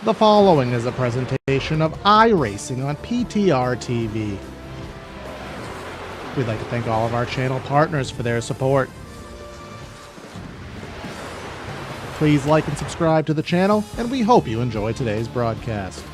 The following is a presentation of iRacing on PTR TV. We'd like to thank all of our channel partners for their support. Please like and subscribe to the channel, and we hope you enjoy today's broadcast.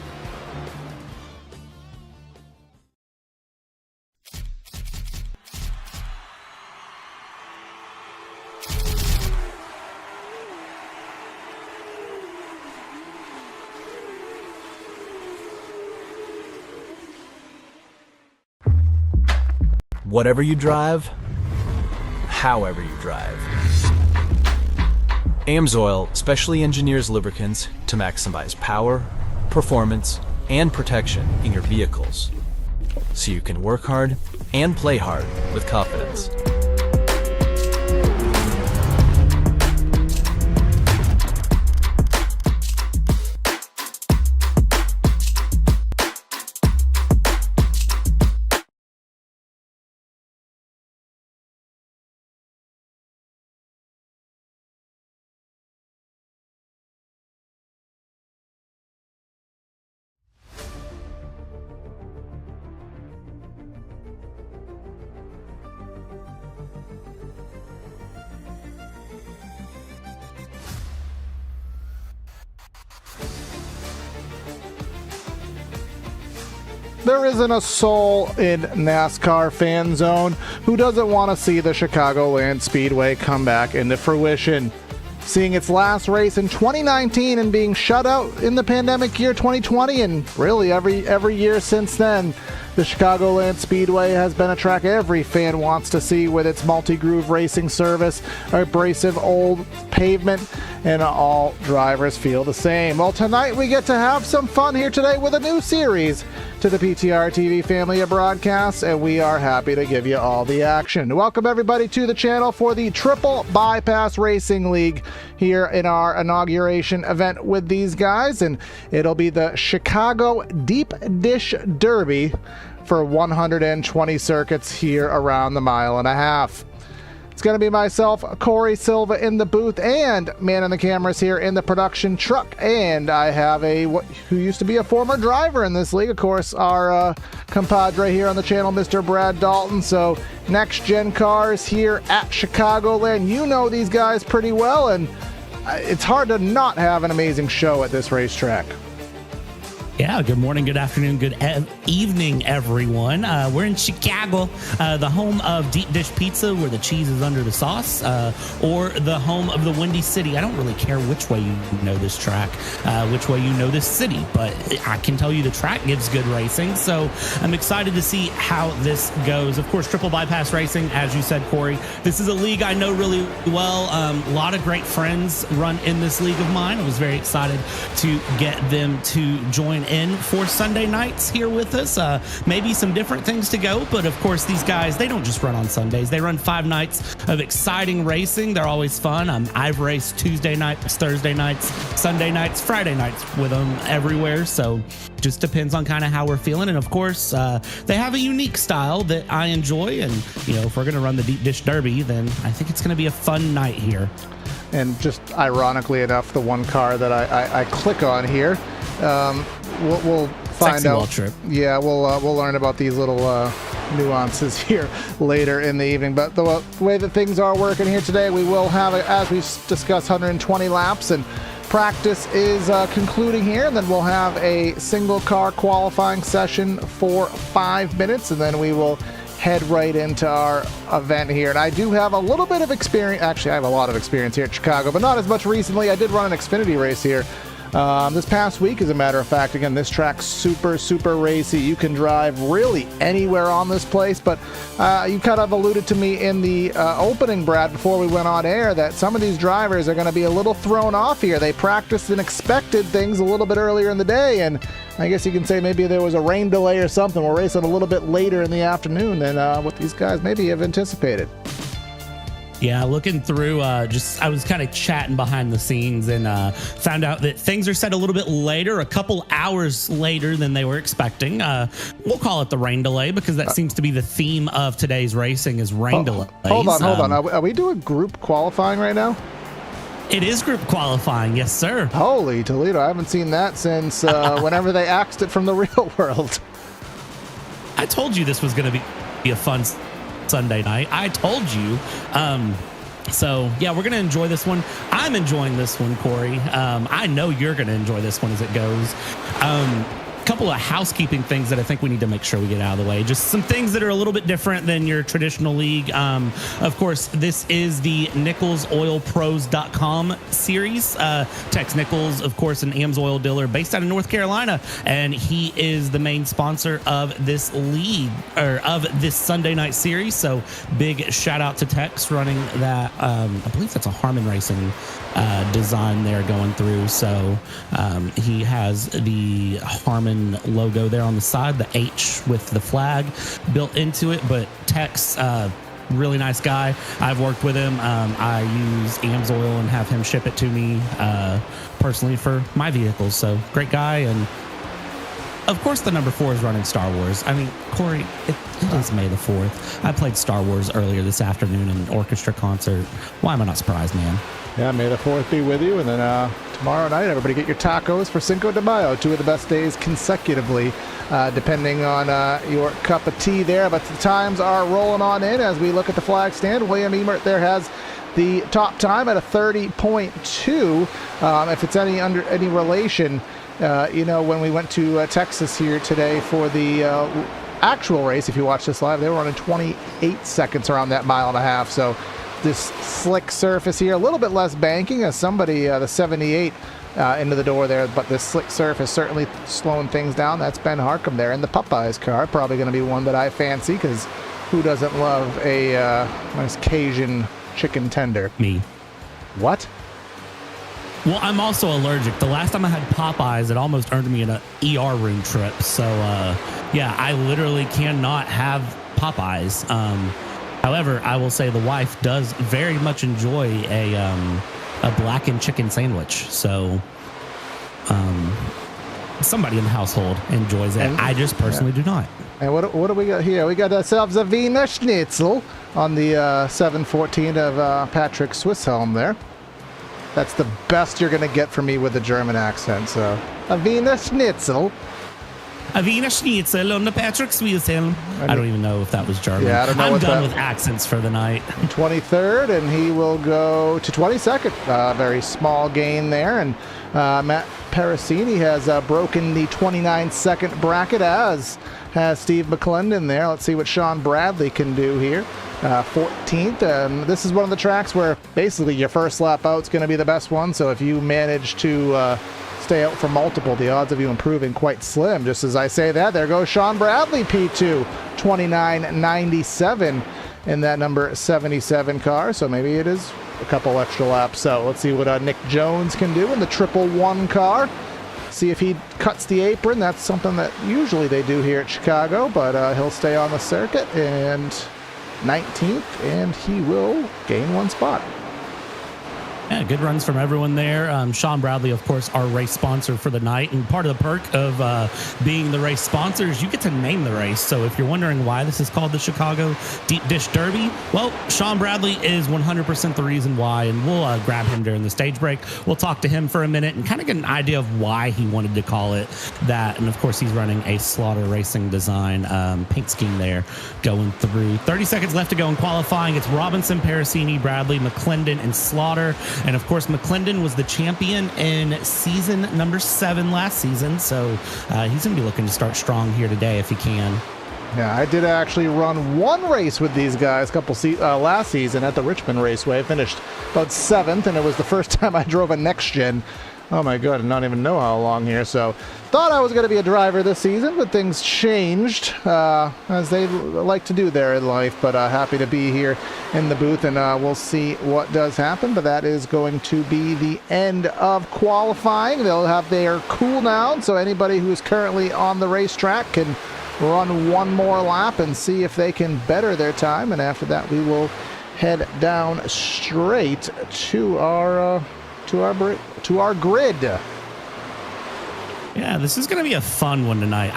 Whatever you drive, however you drive. AMSOIL specially engineers lubricants to maximize power, performance, and protection in your vehicles, so you can work hard and play hard with confidence. There isn't a soul in NASCAR fan zone who doesn't want to see the Chicagoland Speedway come back into fruition. Seeing its last race in 2019 and being shut out in the pandemic year 2020 and really every year since then, the Chicagoland Speedway has been a track every fan wants to see with its multi-groove racing service, abrasive old pavement, and all drivers feel the same. Well, tonight we get to have some fun here today with a new series to the PTR TV family of broadcasts, and we are happy to give you all the action. Welcome everybody to the channel for the Triple Bypass Racing League here in our inauguration event with these guys, and it'll be the Chicago Deep Dish Derby for 120 circuits here around the mile and a half. It's going to be myself, Corey Silva, in the booth, and man on the cameras here in the production truck. And I have who used to be a former driver in this league, of course, our compadre here on the channel, Mr. Brad Dalton. So next gen cars here at Chicagoland. You know these guys pretty well, and it's hard to not have an amazing show at this racetrack. Yeah, good morning, good afternoon, good evening, everyone. We're in Chicago, the home of deep dish pizza where the cheese is under the sauce, or the home of the Windy City. I don't really care which way you know this track, which way you know this city, but I can tell you the track gives good racing, so I'm excited to see how this goes. Of course, Triple Bypass Racing, as you said, Corey, this is a league I know really well. A lot of great friends run in this league of mine. I was very excited to get them to join in for Sunday nights here with us. Maybe some different things to go, but of course these guys, they don't just run on Sundays. They run 5 nights of exciting racing. They're always fun. I've raced Tuesday nights, Thursday nights, Sunday nights, Friday nights with them everywhere, so just depends on kind of how we're feeling. And of course they have a unique style that I enjoy, and you know, if we're gonna run the Deep Dish Derby, then I think it's gonna be a fun night here. And just ironically enough, the one car that I click on here, we'll find Sexy out. Ball Trip. Yeah, we'll learn about these little nuances here later in the evening. But the way that things are working here today, we will have, as we discussed, 120 laps, and practice is concluding here. And then we'll have a single car qualifying session for 5 minutes, and then we will head right into our event here. And I do have a little bit of experience. Actually, I have a lot of experience here at Chicago, but not as much recently. I did run an Xfinity race here this past week, as a matter of fact. Again, this track's super racy. You can drive really anywhere on this place, but you kind of alluded to me in the opening, Brad, before we went on air, that some of these drivers are going to be a little thrown off here. They practiced and expected things a little bit earlier in the day, and I guess you can say maybe there was a rain delay or something. We're racing a little bit later in the afternoon than what these guys maybe have anticipated. Yeah, looking through, I was kind of chatting behind the scenes and found out that things are set a little bit later, a couple hours later than they were expecting. We'll call it the rain delay because that seems to be the theme of today's racing is rain delays. Hold on. Are we doing group qualifying right now? It is group qualifying, yes, sir. Holy Toledo, I haven't seen that since whenever they axed it from the real world. I told you this was going to be a fun Sunday night. I told you. So, yeah, we're going to enjoy this one. I'm enjoying this one, Corey. I know you're going to enjoy this one as it goes. Couple of housekeeping things that I think we need to make sure we get out of the way. Just some things that are a little bit different than your traditional league. Of course, this is the Nichols OilPros.com series. Tex Nichols, of course, an AMSOIL dealer based out of North Carolina, and he is the main sponsor of this league, or of this Sunday night series. So big shout out to Tex running that. I believe that's a Harman Racing design there going through. So he has the Harman logo there on the side, the H with the flag built into it. But Tex, really nice guy. I've worked with him. I use AMSOIL and have him ship it to me personally for my vehicles. So great guy. And of course, the number 4 is running Star Wars. I mean, Corey, it is May the 4th. I played Star Wars earlier this afternoon in an orchestra concert. Why am I not surprised, man? Yeah, May the 4th be with you. And then tomorrow night, everybody get your tacos for Cinco de Mayo. 2 of the best days consecutively, depending on your cup of tea there. But the times are rolling on in as we look at the flag stand. William Emert there has the top time at a 30.2. If it's any relation, when we went to Texas here today for the actual race, if you watch this live, they were running 28 seconds around that mile and a half. So this slick surface here, a little bit less banking as somebody, the 78 into the door there, but this slick surface certainly slowing things down. That's Ben Harcum there in the Popeyes car. Probably going to be one that I fancy, because who doesn't love a nice Cajun chicken tender? Me. What? Well, I'm also allergic. The last time I had Popeyes, it almost earned me an ER room trip. So, yeah, I literally cannot have Popeyes. However, I will say the wife does very much enjoy a blackened chicken sandwich. So, somebody in the household enjoys it. I just personally do not. And what do we got here? We got ourselves a Wiener Schnitzel on the 714 of Patrick Swisshelm there. That's the best you're going to get from me with a German accent. So, a Wiener Schnitzel. A Wiener Schnitzel on the Patrick Swisshelm. I don't even know if that was German. Yeah, I don't know. I'm done with accents for the night. 23rd, and he will go to 22nd. Very small gain there. And Matt Parasini has broken the 29-second bracket, as has Steve McClendon there. Let's see what Sean Bradley can do here. 14th. This is one of the tracks where basically your first lap out is going to be the best one. So if you manage to stay out for multiple, the odds of you improving quite slim. Just as I say that, there goes Sean Bradley, P2, 29.97 in that number 77 car. So maybe it is a couple extra laps out. Let's see what Nick Jones can do in the 111 car. See if he cuts the apron. That's something that usually they do here at Chicago, but he'll stay on the circuit. And 19th, and he will gain 1 spot. Yeah, good runs from everyone there. Sean Bradley, of course, our race sponsor for the night. And part of the perk of being the race sponsor is you get to name the race. So if you're wondering why this is called the Chicago Deep Dish Derby, well, Sean Bradley is 100% the reason why. And we'll grab him during the stage break. We'll talk to him for a minute and kind of get an idea of why he wanted to call it that. And of course, he's running a Slaughter Racing design paint scheme there going through. 30 seconds left to go in qualifying. It's Robinson, Parasini, Bradley, McClendon, and Slaughter. And of course, McClendon was the champion in season number 7 last season. So he's going to be looking to start strong here today if he can. Yeah, I did actually run one race with these guys last season at the Richmond Raceway. Finished about 7th, and it was the first time I drove a next gen. Oh my god, I don't even know how long here. So thought I was going to be a driver this season, but things changed as they like to do there in life. But happy to be here in the booth, and we'll see what does happen. But that is going to be the end of qualifying. They'll have their cool down, so anybody who is currently on the racetrack can run one more lap and see if they can better their time. And after that, we will head down straight to our grid. Yeah, this is going to be a fun one tonight.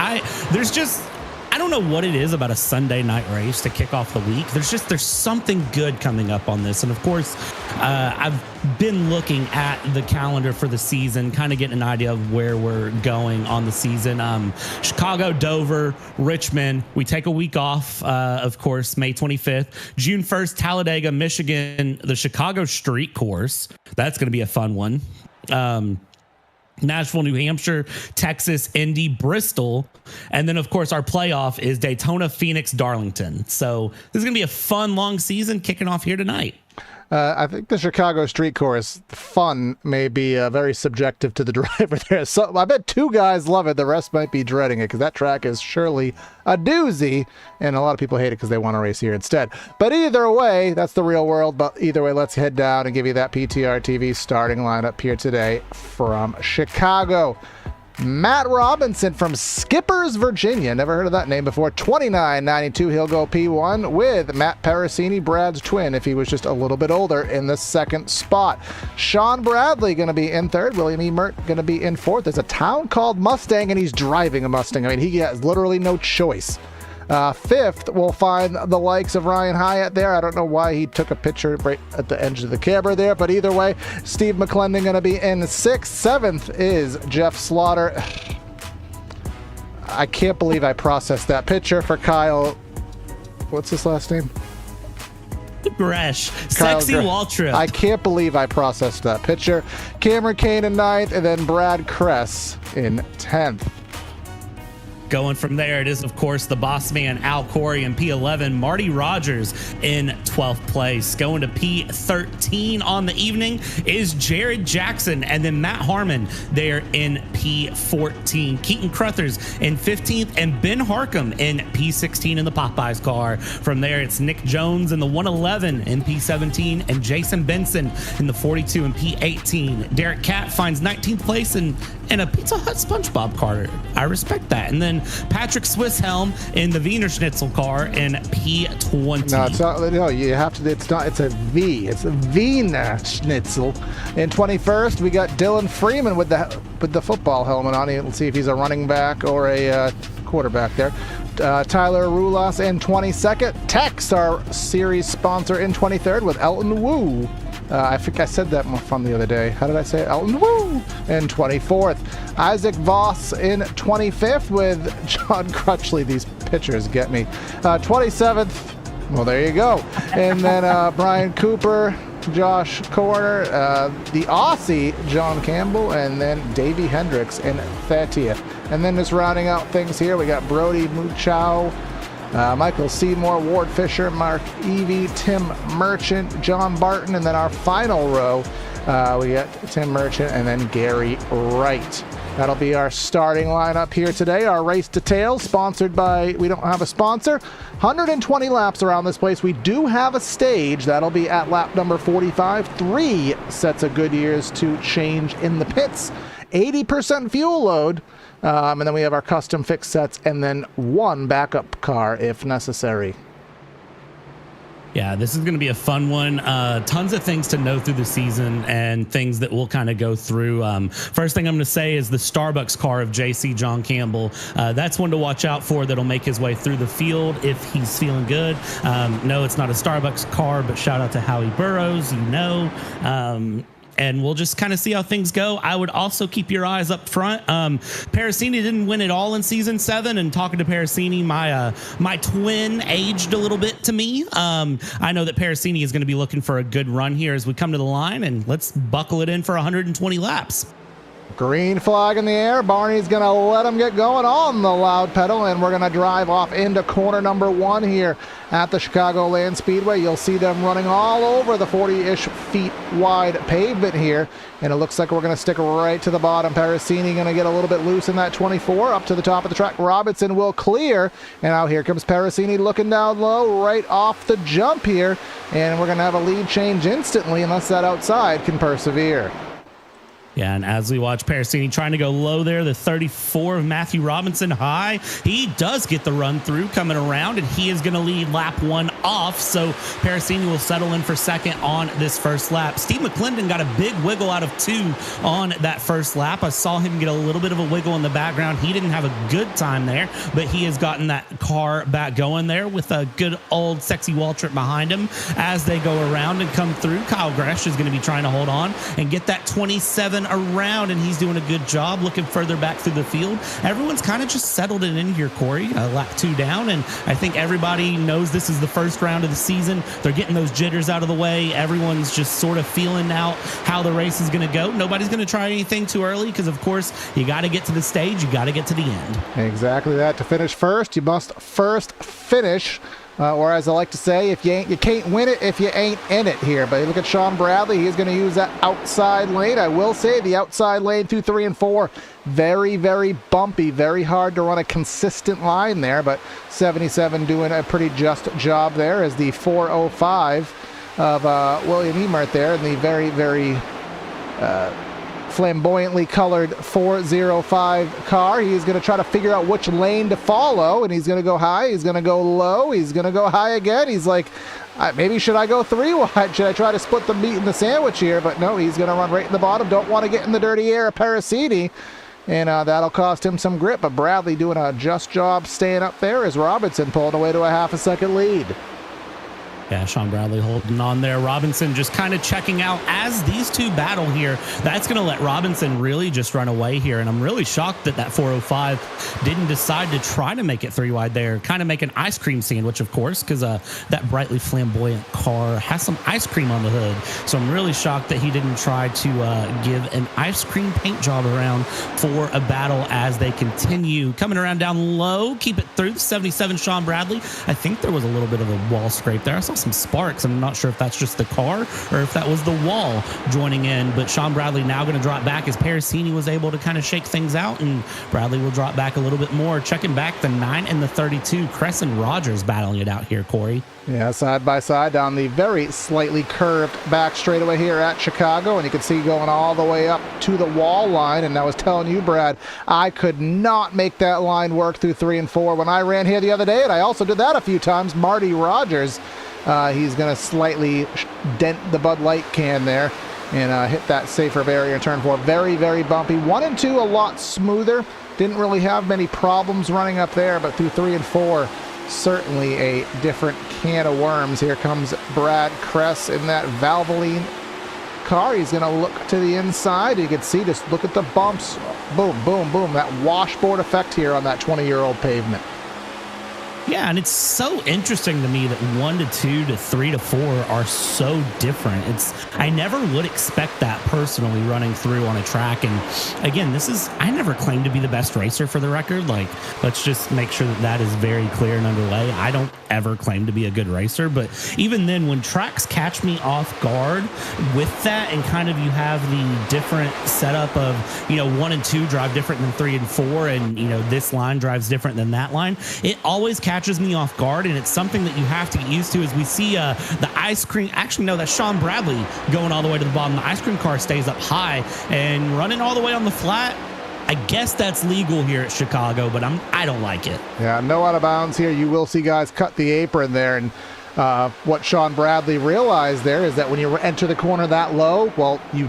I don't know what it is about a Sunday night race to kick off the week. There's something good coming up on this. And of course, I've been looking at the calendar for the season, kind of getting an idea of where we're going on the season. Chicago, Dover, Richmond. We take a week off, of course, May 25th. June 1st, Talladega, Michigan, the Chicago Street Course. That's going to be a fun one. Nashville, New Hampshire, Texas, Indy, Bristol. And then, of course, our playoff is Daytona, Phoenix, Darlington. So this is going to be a fun, long season kicking off here tonight. I think the Chicago Street Course fun may be very subjective to the driver there. So I bet 2 guys love it. The rest might be dreading it because that track is surely a doozy, and a lot of people hate it because they want to race here instead. But either way, that's the real world. But either way, let's head down and give you that PTR TV starting lineup here today from Chicago. Matt Robinson from Skippers, Virginia. Never heard of that name before. 29.92. He'll go P1 with Matt Parasini, Brad's twin, if he was just a little bit older, in the second spot. Sean Bradley going to be in third. William E. Mert going to be in fourth. There's a town called Mustang, and he's driving a Mustang. I mean, he has literally no choice. Fifth, we'll find the likes of Ryan Hyatt there. I don't know why he took a picture right at the edge of the camera there, but either way, Steve McClendon going to be in sixth. Seventh is Jeff Slaughter. I can't believe I processed that picture for Kyle. What's his last name? Gresh. Sexy Waltrip. I can't believe I processed that picture. Cameron Kane in ninth, and then Brad Kress in 10th. Going from there, it is, of course, the boss man, Al Corey, in P11. Marty Rogers in 12th place. Going to P13 on the evening is Jared Jackson, and then Matt Harmon there in P14. Keaton Crothers in 15th, and Ben Harcum in P16 in the Popeyes car. From there, it's Nick Jones in the 111 in P17, and Jason Benson in the 42 in P18. Derek Catt finds 19th place in a Pizza Hut SpongeBob car. I respect that. And then Patrick Swisshelm in the Wiener Schnitzel car in P20. No, it's not. No, you have to. It's not. It's a V. It's a Wiener Schnitzel. In 21st, we got Dylan Freeman with the football helmet on. Let's see if he's a running back or a quarterback there. Tyler Rulas in 22nd. Tex, our series sponsor, in 23rd with Elton Wu. I think I said that more fun the other day. How did I say it? Elton Wu in 24th. Isaac Voss in 25th with John Crutchley. These pictures get me. 27th. Well, there you go. And then Brian Cooper, Josh Corner, the Aussie, John Campbell, and then Davey Hendricks in 30th. And then just rounding out things here, we got Brody Muchow, Michael Seymour, Ward Fisher, Mark Evie, Tim Merchant, John Barton, and then our final row, we got Tim Merchant and then Gary Wright. That'll be our starting lineup here today. Our race details, sponsored by, we don't have a sponsor, 120 laps around this place. We do have a stage. That'll be at lap number 45. 3 sets of Goodyears to change in the pits. 80% fuel load. And then we have our custom fixed sets and then 1 backup car if necessary. Yeah, this is going to be a fun one. Tons of things to know through the season and things that we'll kind of go through. First thing I'm going to say is the Starbucks car of JC John Campbell. That's one to watch out for that'll make his way through the field if he's feeling good. No, it's not a Starbucks car, but shout out to Howie Burrows, and we'll just kind of see how things go. I would also keep your eyes up front. Parasini didn't win it all in season 7, and talking to Parasini, my twin aged a little bit to me. I know that Parasini is going to be looking for a good run here as we come to the line, and let's buckle it in for 120 laps. Green flag in the air. Barney's going to let him get going on the loud pedal, and we're going to drive off into corner number 1 here at the Chicagoland Speedway. You'll see them running all over the 40-ish feet wide pavement here, and it looks like we're going to stick right to the bottom. Parasini going to get a little bit loose in that 24 up to the top of the track. Robinson will clear, and out here comes Parasini looking down low right off the jump here, and we're going to have a lead change instantly unless that outside can persevere. Yeah, and as we watch Parasini trying to go low there, the 34 of Matthew Robinson high, he does get the run through coming around, and he is going to lead lap 1 off. So Parasini will settle in for second on this first lap. Steve McClendon got a big wiggle out of 2 on that first lap. I saw him get a little bit of a wiggle in the background. He didn't have a good time there, but he has gotten that car back going there with a good old sexy Waltrip behind him as they go around and come through. Kyle Gresh is going to be trying to hold on and get that 27 around, and he's doing a good job looking further back through the field. Everyone's kind of just settled it in here, Corey. Lap 2 down, and I think everybody knows this is the first round of the season. They're getting those jitters out of the way. Everyone's just sort of feeling out how the race is going to go. Nobody's going to try anything too early because, of course, you got to get to the stage. You got to get to the end. Exactly that. To finish first, you must first finish. Or as I like to say, if you can't win it if you ain't in it here. But look at Sean Bradley. He's going to use that outside lane. I will say the outside lane through 3 and 4, very, very bumpy, very hard to run a consistent line there. But 77 doing a pretty just job there as the 405 of William Emert there in the very, very flamboyantly colored 405 car. He's going to try to figure out which lane to follow, and he's going to go high, he's going to go low, he's going to go high again. He's like, maybe should I go 3 wide? Should I try to split the meat in the sandwich here? But no, he's going to run right in the bottom. Don't want to get in the dirty air of Parasini, and that'll cost him some grip. But Bradley doing a just job staying up there as Robinson pulling away to a half a second lead. Yeah, Sean Bradley holding on there. Robinson just kind of checking out as these two battle here. That's going to let Robinson really just run away here. And I'm really shocked that 405 didn't decide to try to make it 3 wide there. Kind of make an ice cream sandwich, of course, because that brightly flamboyant car has some ice cream on the hood. So I'm really shocked that he didn't try to give an ice cream paint job around for a battle as they continue coming around down low. Keep it through the 77 Sean Bradley. I think there was a little bit of a wall scrape there. I saw some sparks. I'm not sure if that's just the car or if that was the wall joining in, but Sean Bradley now going to drop back as Parasini was able to kind of shake things out, and Bradley will drop back a little bit more. Checking back the 9 and the 32. Crescent Rogers battling it out here, Corey. Yeah, side by side down the very slightly curved back straightaway here at Chicago, and you can see going all the way up to the wall line. And I was telling you, Brad, I could not make that line work through 3 and 4 when I ran here the other day, and I also did that a few times. Marty Rogers, he's going to slightly dent the Bud Light can there and hit that safer barrier in turn 4. Very, very bumpy. 1 and 2 a lot smoother. Didn't really have many problems running up there, but through 3 and 4, certainly a different can of worms. Here comes Brad Kress in that Valvoline car. He's going to look to the inside. You can see, just look at the bumps. Boom, boom, boom. That washboard effect here on that 20-year-old pavement. Yeah, and it's so interesting to me that 1 to 2 to 3 to 4 are so different. I never would expect that personally running through on a track. And again, I never claimed to be the best racer, for the record. Like, let's just make sure that is very clear and underway. I don't ever claim to be a good racer, but even then, when tracks catch me off guard with that, and kind of you have the different setup of, 1 and 2 drive different than 3 and 4, and this line drives different than that line, it always catches me off guard, and it's something that you have to get used to. As we see the ice cream, actually no, that's Sean Bradley going all the way to the bottom. The ice cream car stays up high and running all the way on the flat. I guess that's legal here at Chicago, but I don't like it. Yeah, no out of bounds here. You will see guys cut the apron there, and what Sean Bradley realized there is that when you enter the corner that low, well, you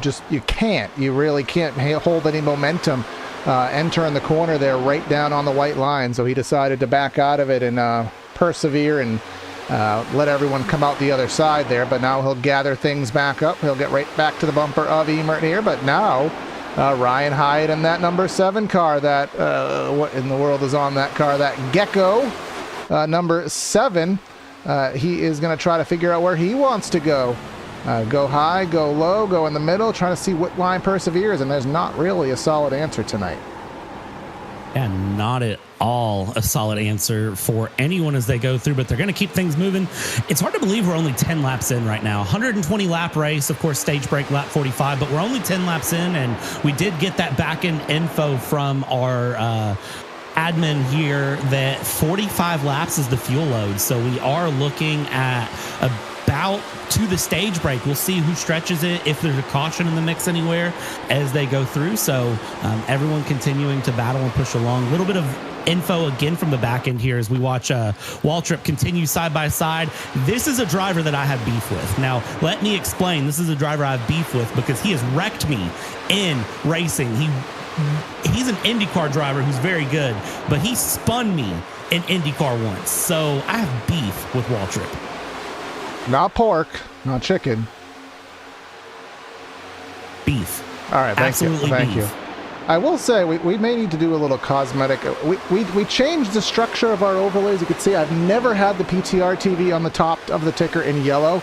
really can't hold any momentum entering the corner there right down on the white line. So he decided to back out of it and persevere and let everyone come out the other side there. But now he'll gather things back up. He'll get right back to the bumper of Emert here. But now Ryan Hyatt in that number 7 car, that what in the world is on that car? That Gecko number 7. He is going to try to figure out where he wants to go. Go high, go low, go in the middle, trying to see what line perseveres, and there's not really a solid answer tonight. And not at all a solid answer for anyone as they go through, but they're going to keep things moving. It's hard to believe we're only 10 laps in right now. 120 lap race, of course, stage break lap 45, but we're only 10 laps in, and we did get that back end info from our admin here that 45 laps is the fuel load. So we are looking at about to the stage break. We'll see who stretches it, if there's a caution in the mix anywhere as they go through. So everyone continuing to battle and push along. A little bit of info again from the back end here as we watch Waltrip continue side by side. This is a driver that I have beef with. Now, let me explain. This is a driver I have beef with because he has wrecked me in racing. He's an IndyCar driver who's very good, but he spun me in IndyCar once. So I have beef with Waltrip. Not pork, not chicken. Beef. All right, thank Absolutely you. Thank beef. you. I will say we may need to do a little cosmetic. We changed the structure of our overlays. You can see I've never had the PTR TV on the top of the ticker in yellow.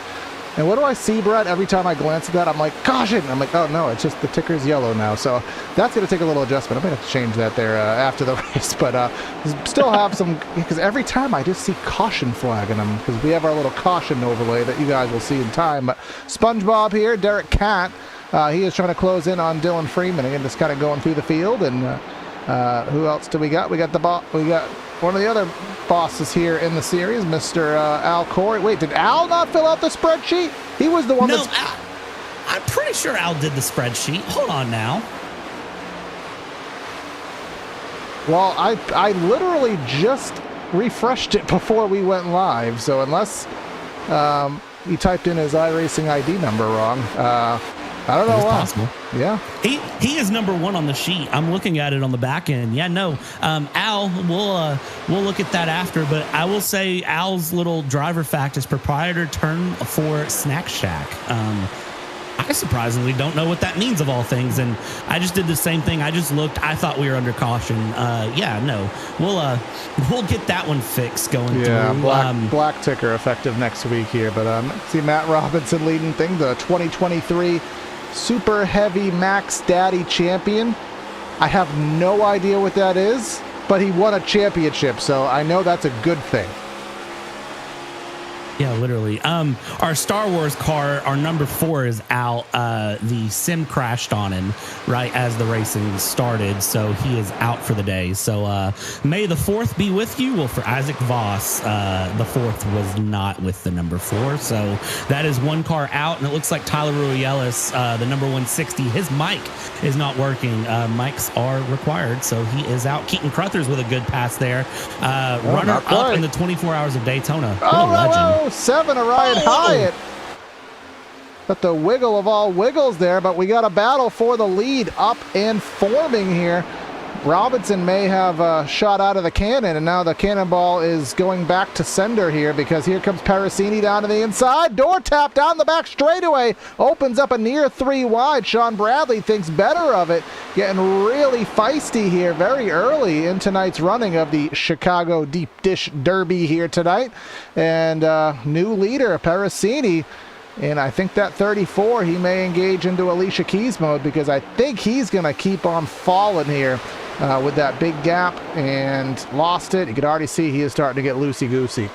And what do I see, Brett? Every time I glance at that, I'm like, caution! I'm like, oh no, it's just the ticker's yellow now. So that's going to take a little adjustment. I'm going to have to change that there after the race. But still have some, because every time I just see caution flag in them, because we have our little caution overlay that you guys will see in time. But SpongeBob here, Derek Catt. He is trying to close in on Dylan Freeman again, just kind of going through the field. And who else do we got? We got one of the other bosses here in the series, Mr. Al Corey. Wait, did Al not fill out the spreadsheet? He was the one. No, I'm pretty sure Al did the spreadsheet. Hold on now. Well, I literally just refreshed it before we went live. So unless he typed in his iRacing ID number wrong. I don't know why. Possible. Yeah. He is number one on the sheet. I'm looking at it on the back end. Yeah, no. Al, we'll look at that after, but I will say Al's little driver fact is proprietor turn for Snack Shack. I surprisingly don't know what that means of all things, and I just did the same thing. I just looked. I thought we were under caution. Yeah, no. We'll get that one fixed going through. Yeah, black ticker effective next week here. But see Matt Robinson leading thing, the 2023 Super Heavy Max Daddy Champion. I have no idea what that is, but he won a championship, so I know that's a good thing. Yeah, literally. Our Star Wars car, our number 4 is out. The sim crashed on him right as the racing started, so he is out for the day. So may the 4th be with you. Well, for Isaac Voss, the 4th was not with the number 4, so that is one car out. And it looks like Tyler Ruyelis, the number 160, his mic is not working. Mics are required, so he is out. Keaton Crothers with a good pass there. Runner up in the 24 Hours of Daytona. What a legend. 7 Orion Hyatt. Got the wiggle of all wiggles there, but we got a battle for the lead up and forming here. Robinson may have shot out of the cannon, and now the cannonball is going back to sender here because here comes Parasini down to the inside. Door tap down the back straightaway. Opens up a near 3 wide. Sean Bradley thinks better of it. Getting really feisty here very early in tonight's running of the Chicago Deep Dish Derby here tonight. And new leader, Parasini. And I think that 34, he may engage into Alicia Keys mode because I think he's going to keep on falling here with that big gap and lost it. You could already see he is starting to get loosey-goosey.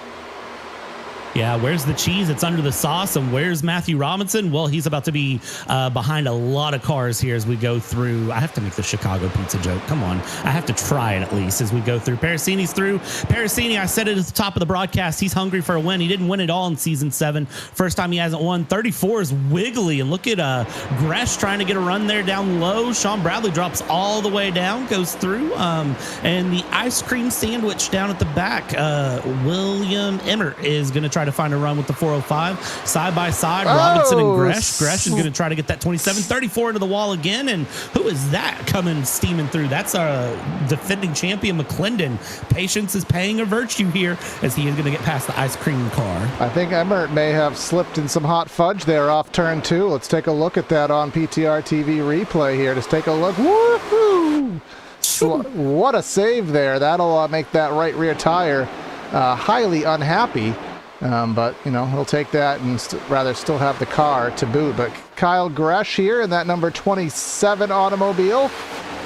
Yeah, where's the cheese? It's under the sauce. And where's Matthew Robinson? Well, he's about to be behind a lot of cars here as we go through. I have to make the Chicago pizza joke. Come on. I have to try it at least as we go through. Parasini's through. Parasini, I said it at the top of the broadcast. He's hungry for a win. He didn't win it all in Season 7. First time he hasn't won. 34 is wiggly. And look at Gresh trying to get a run there down low. Sean Bradley drops all the way down, goes through. And the ice cream sandwich down at the back. William Emmert is going to try to find a run with the 405 side by side. Robinson and Gresh is going to try to get that 27-34 into the wall again. And who is that coming steaming through? That's our defending champion McClendon. Patience is paying a virtue here as he is going to get past the ice cream car. I think Emmert may have slipped in some hot fudge there off turn 2. Let's take a look at that on PTR TV replay here. Just take a look. Woohoo! What a save there. That'll make that right rear tire highly unhappy. But, you know, he'll take that and rather still have the car to boot. But Kyle Gresh here in that number 27 automobile,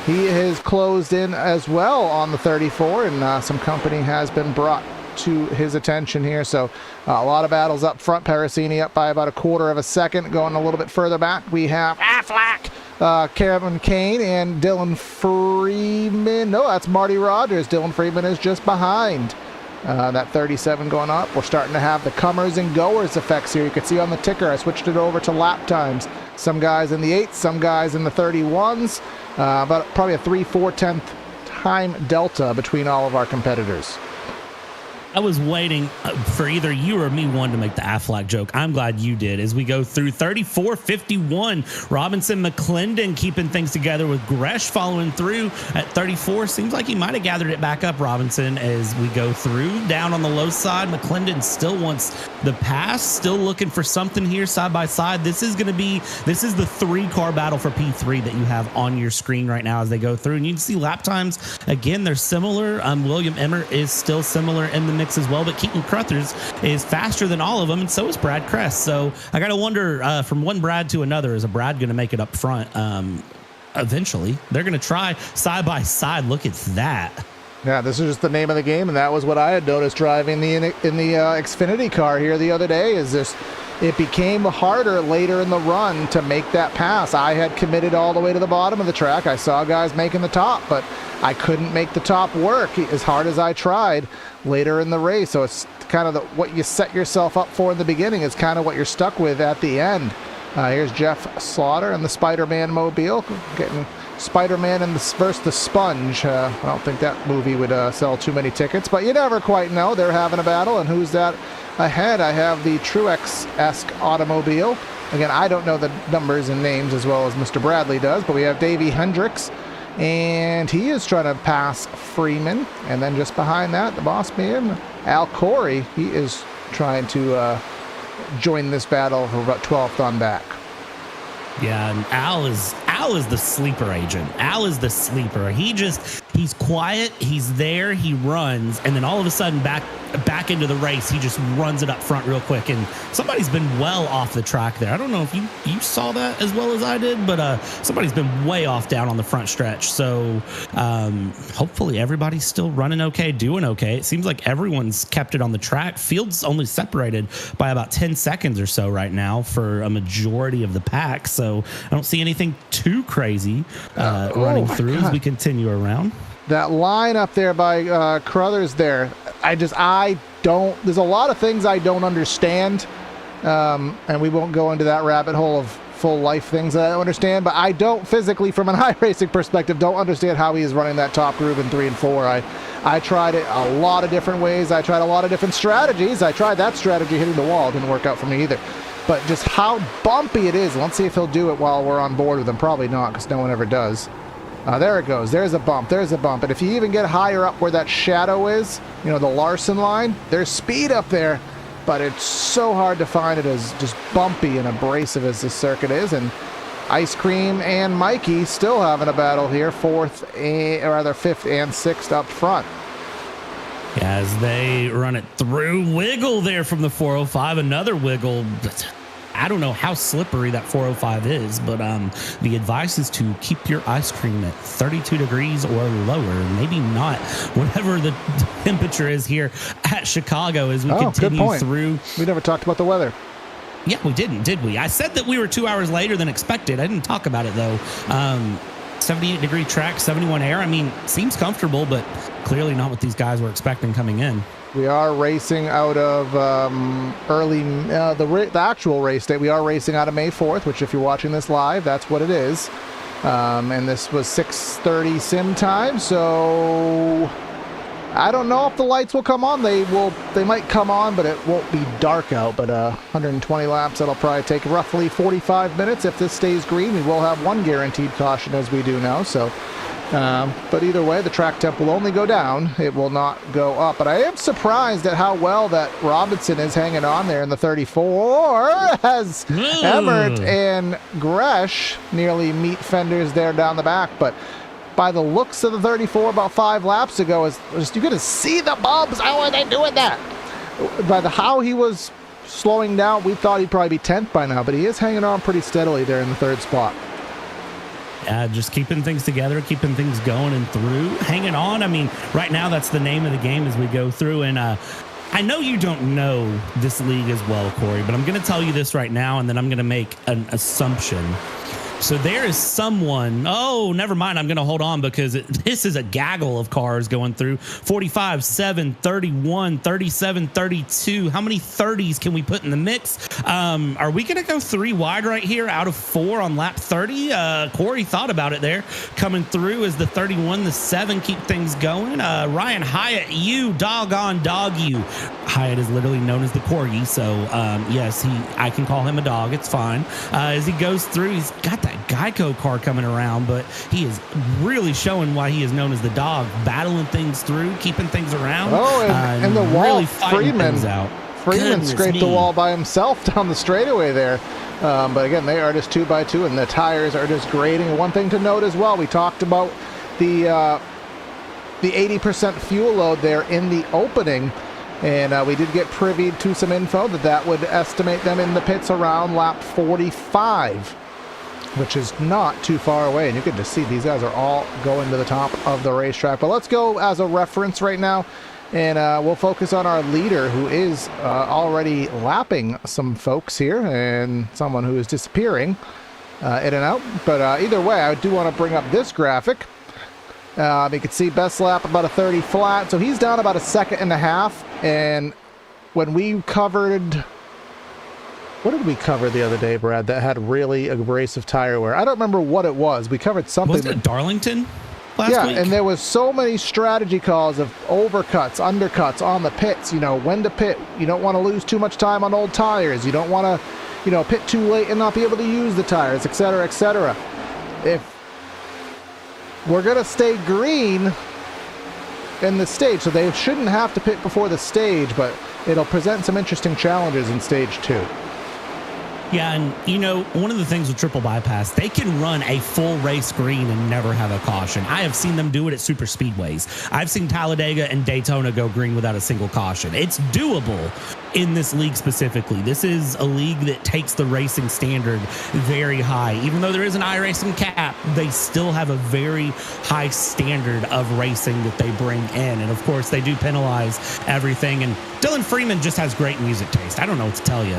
he has closed in as well on the 34, and some company has been brought to his attention here. So a lot of battles up front. Parasini up by about a quarter of a second. Going a little bit further back, we have Affleck, Kevin Kane, and Dylan Freeman. No, that's Marty Rogers. Dylan Freeman is just behind. That 37 going up. We're starting to have the comers and goers effects here. You can see on the ticker, I switched it over to lap times. Some guys in the 8s, some guys in the 31s. About probably a 3/4 time delta between all of our competitors. I was waiting for either you or me one to make the Aflac joke. I'm glad you did. As we go through 34-51, Robinson McClendon keeping things together with Gresh following through at 34. Seems like he might have gathered it back up, Robinson, as we go through. Down on the low side, McClendon still wants the pass, still looking for something here side by side. This is the 3-car battle for P3 that you have on your screen right now as they go through. And you can see lap times, again, they're similar. William Emmert is still similar in the mix as well, but Keaton Crothers is faster than all of them, and so is Brad Kress. So I got to wonder, from one Brad to another, is a Brad going to make it up front? Eventually, they're going to try side by side. Look at that. Yeah, this is just the name of the game, and that was what I had noticed driving in the Xfinity car here the other day. Is this? It became harder later in the run to make that pass. I had committed all the way to the bottom of the track. I saw guys making the top, but I couldn't make the top work as hard as I tried later in the race. So it's kind of what you set yourself up for in the beginning is kind of what you're stuck with at the end. Here's Jeff Slaughter and the Spider-Man mobile, getting Spider-Man and versus the Sponge. I don't think that movie would sell too many tickets, but you never quite know. They're having a battle, and who's that ahead? I have the Truex-esque automobile. Again, I don't know the numbers and names as well as Mr. Bradley does, but we have Davey Hendricks, and he is trying to pass Freeman. And then just behind that, the boss man, Al Corey, he is trying to join this battle for about 12th on back. Yeah, and Al is the sleeper agent. Al is the sleeper. He's quiet, he's there, he runs, and then all of a sudden back into the race, he just runs it up front real quick. And somebody's been well off the track there. I don't know if you saw that as well as I did, but somebody's been way off down on the front stretch. So hopefully everybody's still running okay, doing okay. It seems like everyone's kept it on the track. Field's only separated by about 10 seconds or so right now for a majority of the pack. So I don't see anything too crazy running through as we continue around. That line up there by Crothers there, there's a lot of things I don't understand, and we won't go into that rabbit hole of full life things that I don't understand, but I don't physically, from an iRacing perspective, don't understand how he is running that top groove in 3 and 4. I tried it a lot of different ways. I tried a lot of different strategies. I tried that strategy hitting the wall. It didn't work out for me either. But just how bumpy it is. Let's see if he'll do it while we're on board with him. Probably not, because no one ever does. There it goes. There's a bump. There's a bump. And if you even get higher up where that shadow is, the Larson line, there's speed up there, but it's so hard to find it as just bumpy and abrasive as this circuit is. And Ice Cream and Mikey still having a battle here, 5th and 6th up front. As they run it through, wiggle there from the 405, another wiggle. I don't know how slippery that 405 is, but the advice is to keep your ice cream at 32 degrees or lower, maybe not, whatever the temperature is here at Chicago as we continue through. We never talked about the weather. Yeah, we didn't, did we? I said that we were 2 hours later than expected. I didn't talk about it, though. 78-degree track, 71 air. I mean, seems comfortable, but clearly not what these guys were expecting coming in. We are racing out of the actual race date. We are racing out of May 4th, which if you're watching this live, that's what it is. And this was 6:30 sim time, so I don't know if the lights will come on. They might come on, but it won't be dark out. But 120 laps, that'll probably take roughly 45 minutes. If this stays green, we will have one guaranteed caution as we do now. So. But either way, the track temp will only go down. It will not go up. But I am surprised at how well that Robinson is hanging on there in the 34 as Emmert and Gresh nearly meet fenders there down the back. But by the looks of the 34 about 5 laps ago, you're going to see the bumps. How are they doing that? By how he was slowing down, we thought he'd probably be 10th by now. But he is hanging on pretty steadily there in the 3rd spot. Just keeping things together, keeping things going and through, hanging on. I mean, right now, that's the name of the game as we go through. And I know you don't know this league as well, Corey, but I'm going to tell you this right now, and then I'm going to make an assumption. So there is someone. Oh, never mind. I'm going to hold on because this is a gaggle of cars going through. 45, 7, 31, 37, 32. How many 30s can we put in the mix? Are we going to go 3 wide right here out of 4 on lap 30? Corey thought about it there. Coming through is the 31, the 7. Keep things going. Ryan Hyatt, you doggone dog you. Hyatt is literally known as the Corgi. So, yes, I can call him a dog. It's fine. As he goes through, he's got that Geico car coming around, but he is really showing why he is known as the dog, battling things through, keeping things around. Oh, and the wall, really Freeman scraped the wall by himself down the straightaway there. But again, they are just 2x2, and the tires are just grading. One thing to note as well, we talked about the 80% fuel load there in the opening. And we did get privy to some info that would estimate them in the pits around lap 45, which is not too far away. And you can just see these guys are all going to the top of the racetrack. But let's go as a reference right now, and we'll focus on our leader, who is already lapping some folks here, and someone who is disappearing in and out. But either way, I do want to bring up this graphic. You can see best lap about a 30 flat, so he's down about a 1.5 seconds. And when we covered, what did we cover the other day, Brad, that had really abrasive tire wear? I don't remember what it was. We covered something. Was it Darlington last week? And there was so many strategy calls of overcuts, undercuts on the pits. You know, when to pit. You don't want to lose too much time on old tires. You don't want to, pit too late and not be able to use the tires, etc., etc. If we're going to stay green in the stage, so they shouldn't have to pit before the stage, but it'll present some interesting challenges in stage 2. Yeah, and one of the things with triple bypass, they can run a full race green and never have a caution. I have seen them do it at super speedways. I've seen Talladega and Daytona go green without a single caution. It's doable in this league specifically. This is a league that takes the racing standard very high. Even though there is an iRacing cap, they still have a very high standard of racing that they bring in. And of course, they do penalize everything. And Dylan Freeman just has great music taste. I don't know what to tell you.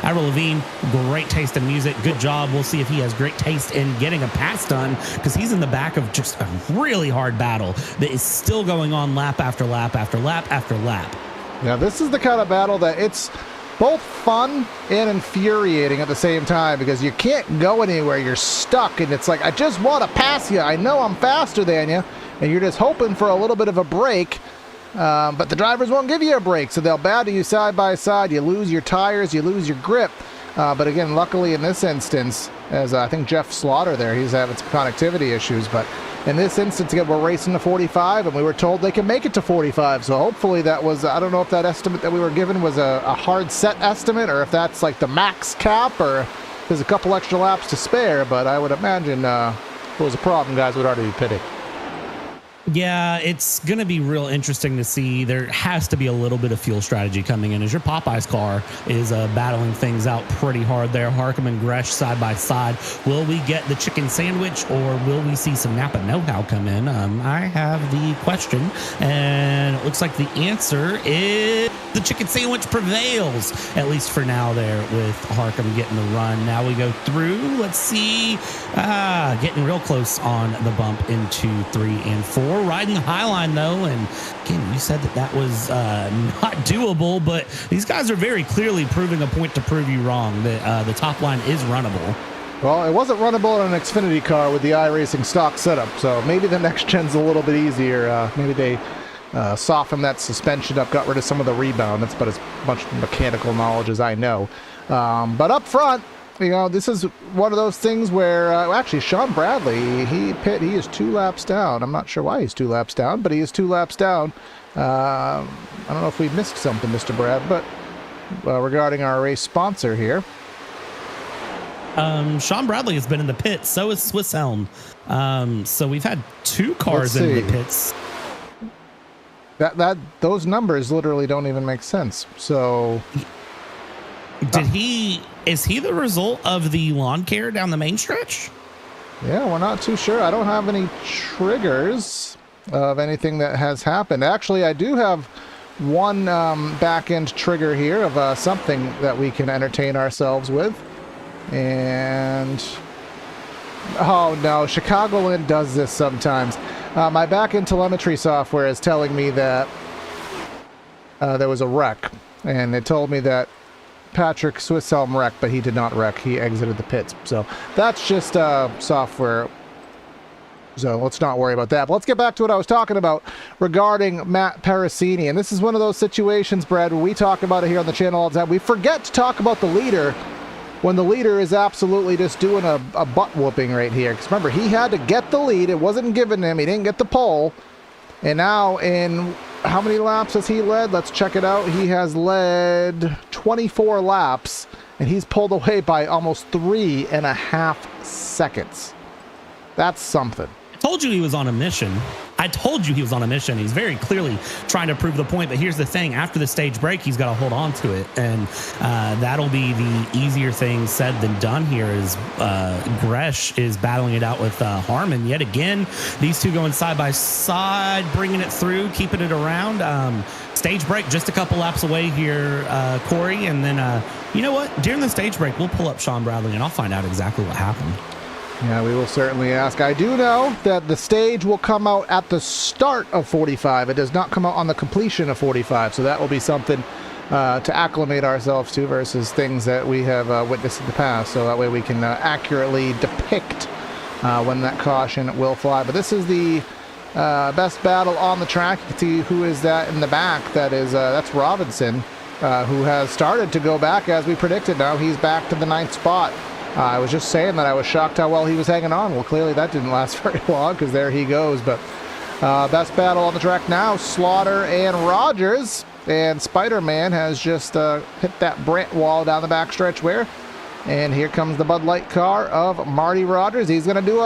Ira Levine, great taste in music. Good job. We'll see if he has great taste in getting a pass done, because he's in the back of just a really hard battle that is still going on lap after lap after lap after lap. Now, this is the kind of battle that it's both fun and infuriating at the same time, because you can't go anywhere. You're stuck, and it's like, I just want to pass you. I know I'm faster than you, and you're just hoping for a little bit of a break, but the drivers won't give you a break, so they'll battle you side by side. You lose your tires, you lose your grip. But again, luckily in this instance, as I think Jeff Slaughter there, he's having some connectivity issues, but in this instance, again, we're racing to 45, and we were told they can make it to 45. So hopefully that was, I don't know if that estimate that we were given was a hard set estimate, or if that's like the max cap, or there's a couple extra laps to spare. But I would imagine if it was a problem, guys would already be pitting. Yeah, it's going to be real interesting to see. There has to be a little bit of fuel strategy coming in, as your Popeyes car is battling things out pretty hard there. Harcum and Gresh side by side. Will we get the chicken sandwich, or will we see some Napa know-how come in? I have the question, and it looks like the answer is the chicken sandwich prevails, at least for now there, with Harcum getting the run. Now we go through. Let's see. Getting real close on the bump into 3 and 4. Riding the high line, though, and again, you said that was not doable, but these guys are very clearly proving a point to prove you wrong, that the top line is runnable. Well, it wasn't runnable on an Xfinity car with the iRacing stock setup, so maybe the next gen's a little bit easier. Maybe they softened that suspension up, got rid of some of the rebound. That's about as much mechanical knowledge as I know. But up front, this is one of those things where, actually, Sean Bradley, he is 2 laps down. I'm not sure why he's 2 laps down, but he is 2 laps down. I don't know if we missed something, Mr. Brad, but regarding our race sponsor here. Sean Bradley has been in the pits, so is Swiss Helm. So we've had 2 cars in the pits. Those numbers literally don't even make sense. So is he the result of the lawn care down the main stretch? Yeah, we're not too sure. I don't have any triggers of anything that has happened. Actually, I do have one back end trigger here of something that we can entertain ourselves with. And Oh no, Chicagoland does this sometimes. My back-end telemetry software is telling me that there was a wreck, and it told me that Patrick Swisshelm wrecked, but he did not wreck. He exited the pits. So that's just software. So let's not worry about that. But let's get back to what I was talking about regarding Matt Parasini. And this is one of those situations, Brad, where we talk about it here on the channel all the time. We forget to talk about the leader when the leader is absolutely just doing a butt whooping right here. Because remember, he had to get the lead. It wasn't given to him. He didn't get the pole. And now in how many laps has he led? Let's check it out. He has led 24 laps, and he's pulled away by almost 3.5 seconds. That's something. I told you he was on a mission. I told you he was on a mission. He's very clearly trying to prove the point. But here's the thing. After the stage break, he's got to hold on to it. And that'll be the easier thing said than done here is Gresh is battling it out with Harmon. Yet again, these two going side by side, bringing it through, keeping it around. Stage break just a couple laps away here, Corey. And then, you know what? During the stage break, we'll pull up Sean Bradley and I'll find out exactly what happened. Yeah, we will certainly ask. I do know that the stage will come out at the start of 45. It does not come out on the completion of 45, so that will be something to acclimate ourselves to versus things that we have witnessed in the past, so that way we can accurately depict when that caution will fly. But this is the best battle on the track. You can see who is that in the back. That's Robinson, who has started to go back as we predicted. Now he's back to the 9th spot. I was just saying that I was shocked how well he was hanging on. Well, clearly that didn't last very long because there he goes. But best battle on the track now, Slaughter and Rogers. And Spider-Man has just hit that Brant wall down the backstretch where. And here comes the Bud Light car of Marty Rogers. He's going to do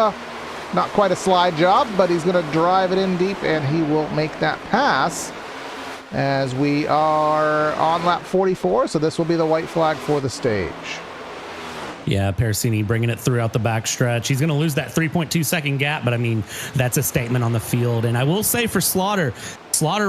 not quite a slide job, but he's going to drive it in deep, and he will make that pass as we are on lap 44. So this will be the white flag for the stage. Yeah, Parasini bringing it throughout the backstretch. He's going to lose that 3.2 second gap, but I mean, that's a statement on the field. And I will say for Slaughter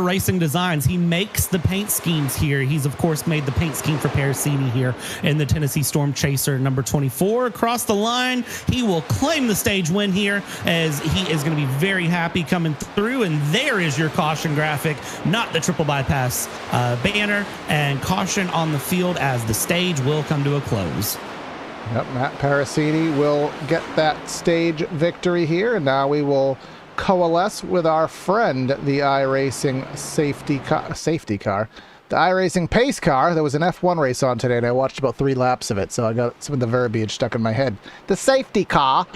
Racing Designs, he makes the paint schemes here. He's, of course, made the paint scheme for Parasini here in the Tennessee Storm Chaser number 24. Across the line, he will claim the stage win here as he is going to be very happy coming through. And there is your caution graphic, not the triple bypass banner, and caution on the field as the stage will come to a close. Yep, Matt Parasini will get that stage victory here, and now we will coalesce with our friend, the iRacing safety car, the iRacing pace car. There was an F1 race on today, and I watched about 3 laps of it, so I got some of the verbiage stuck in my head. The safety car.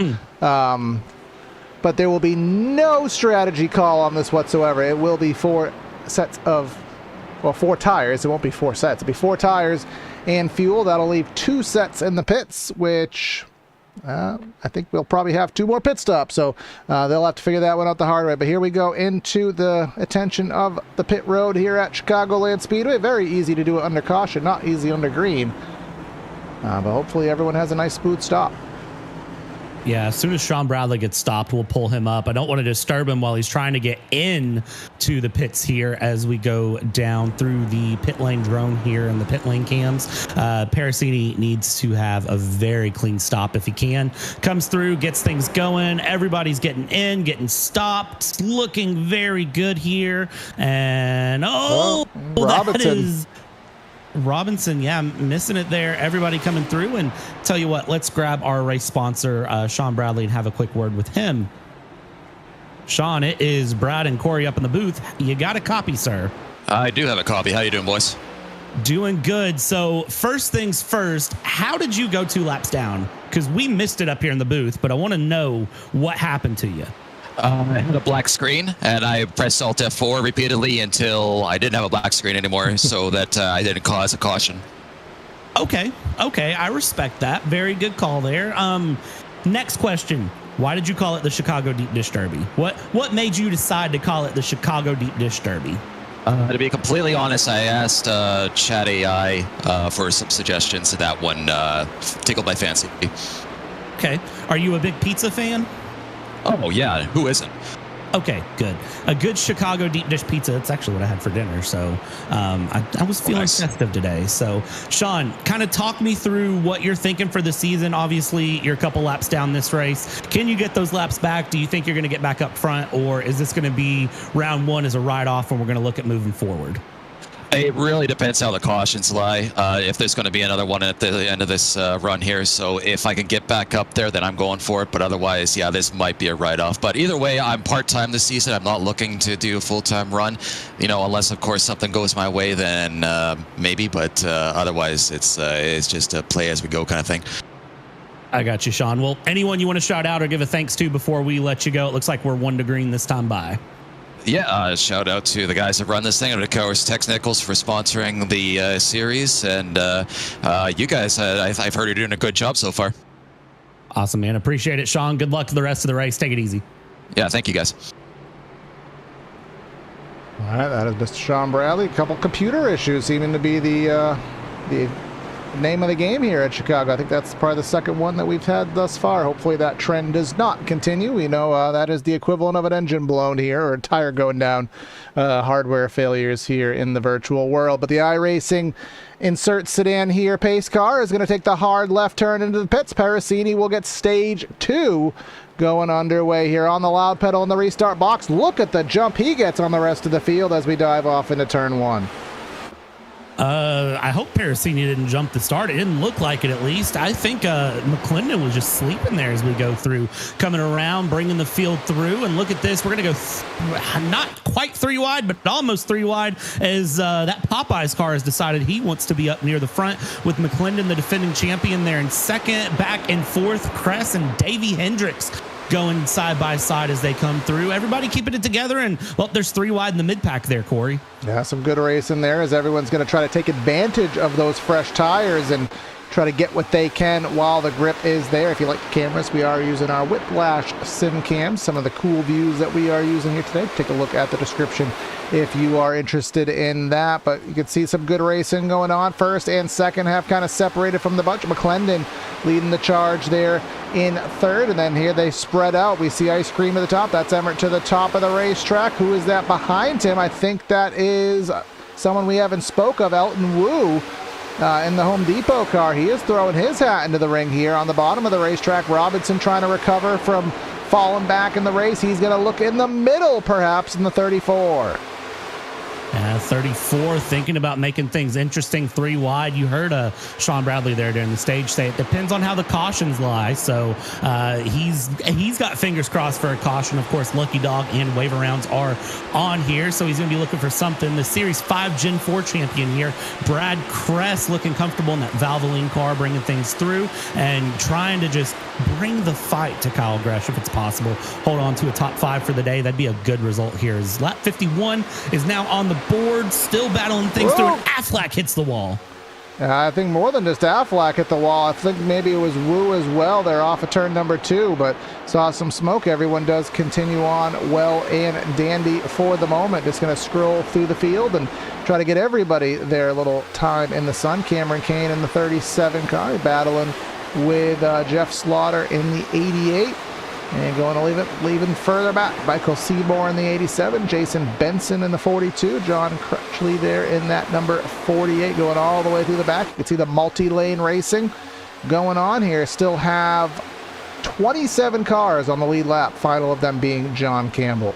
But there will be no strategy call on this whatsoever. It will be 4 tires. It won't be 4 sets. It'll be 4 tires and fuel. That'll leave 2 sets in the pits, which I think we'll probably have 2 more pit stops. So they'll have to figure that one out the hard way. But here we go into the attention of the pit road here at Chicagoland Speedway. Very easy to do it under caution, not easy under green. But hopefully everyone has a nice smooth stop. Yeah, as soon as Sean Bradley gets stopped, we'll pull him up. I don't want to disturb him while he's trying to get in to the pits here as we go down through the pit lane drone here and the pit lane cams. Parasini needs to have a very clean stop if he can. Comes through, gets things going. Everybody's getting in, getting stopped. Looking very good here. And, Robinson. Robinson, yeah, missing it there. Everybody coming through. And tell you what, let's grab our race sponsor, Sean Bradley, and have a quick word with him. Sean, it is Brad and Corey up in the booth. You got a copy, sir? I do have a copy. How you doing, boys? Doing good. So first things first, how did you go 2 laps down? Because we missed it up here in the booth, but I want to know what happened to you. I had a black screen, and I pressed Alt F4 repeatedly until I didn't have a black screen anymore, so that I didn't cause a caution. Okay, I respect that. Very good call there. Next question. Why did you call it the Chicago Deep Dish Derby? What made you decide to call it the Chicago Deep Dish Derby? To be completely honest, I asked Chat AI for some suggestions, and that one tickled my fancy. Okay. Are you a big pizza fan? Oh, yeah. Who isn't? Okay, good. A good Chicago deep dish pizza. That's actually what I had for dinner. So I was feeling festive today. So, Sean, kind of talk me through what you're thinking for the season. Obviously, you're a couple laps down this race. Can you get those laps back? Do you think you're going to get back up front? Or is this going to be round one as a write-off and we're going to look at moving forward? It really depends how the cautions lie. If there's going to be another one at the end of this run here. So if I can get back up there, then I'm going for it. But otherwise, yeah, this might be a write-off. But either way, I'm part-time this season. I'm not looking to do a full-time run, unless, of course, something goes my way, then maybe. But otherwise, it's just a play as we go kind of thing. I got you, Sean. Well, anyone you want to shout out or give a thanks to before we let you go? It looks like we're 1 to green this time by. Yeah, shout out to the guys that run this thing, and of course Tex Nichols for sponsoring the series, and you guys, I've heard you're doing a good job so far. Awesome, man. Appreciate it, Sean. Good luck to the rest of the race. Take it easy. Yeah, thank you, guys. All right, that is Mr. Sean Bradley. A couple computer issues seeming to be the name of the game here at Chicago. I think that's probably the second one that we've had thus far. Hopefully that trend does not continue. We know that is the equivalent of an engine blown here or a tire going down. Hardware failures here in the virtual world. But the iRacing insert sedan here pace car is going to take the hard left turn into the pits. Parasini will get stage 2 going underway here on the loud pedal in the restart box. Look at the jump he gets on the rest of the field as we dive off into turn 1. I hope Parasini didn't jump the start. It didn't look like it, at least. I think McClendon was just sleeping there as we go through, coming around, bringing the field through. And look at this. We're going to go not quite 3 wide, but almost 3 wide as that Popeyes car has decided he wants to be up near the front with McClendon, the defending champion, there in second. Back and forth, Kress and Davey Hendricks going side by side as they come through. Everybody keeping it together, and well, there's 3 wide in the mid pack there, Corey. Yeah, some good racing there as everyone's going to try to take advantage of those fresh tires and try to get what they can while the grip is there. If you like the cameras, we are using our Whiplash Sim Cams, some of the cool views that we are using here today. Take a look at the description if you are interested in that. But you can see some good racing going on. First and second half kind of separated from the bunch. McClendon leading the charge there in third, and then here they spread out. We see Ice Cream at the top. That's Emmert to the top of the racetrack. Who is that behind him? I think that is someone we haven't spoke of, Elton Wu, in the Home Depot car. He is throwing his hat into the ring here on the bottom of the racetrack. Robinson trying to recover from falling back in the race. He's going to look in the middle, perhaps, in the 34. 34, thinking about making things interesting, 3 wide. You heard Sean Bradley there during the stage say it depends on how the cautions lie. So he's got fingers crossed for a caution. Of course, Lucky Dog and wave arounds are on here, so he's going to be looking for something. The Series 5 Gen 4 champion here, Brad Kress, looking comfortable in that Valvoline car, bringing things through and trying to just bring the fight to Kyle Gresh if it's possible. Hold on to a top 5 for the day. That'd be a good result here. As lap 51 is now on the board, still battling things through, and Affleck hits the wall. I think more than just Affleck hit the wall. I think maybe it was Wu as well. They're off of turn number 2, but saw some smoke. Everyone does continue on well and dandy for the moment. Just going to scroll through the field and try to get everybody their little time in the sun. Cameron Kane in the 37 car battling with Jeff Slaughter in the 88. And going to leaving further back, Michael Seymour in the 87, Jason Benson in the 42, John Crutchley there in that number 48, going all the way through the back. You can see the multi-lane racing going on here. Still have 27 cars on the lead lap, final of them being John Campbell.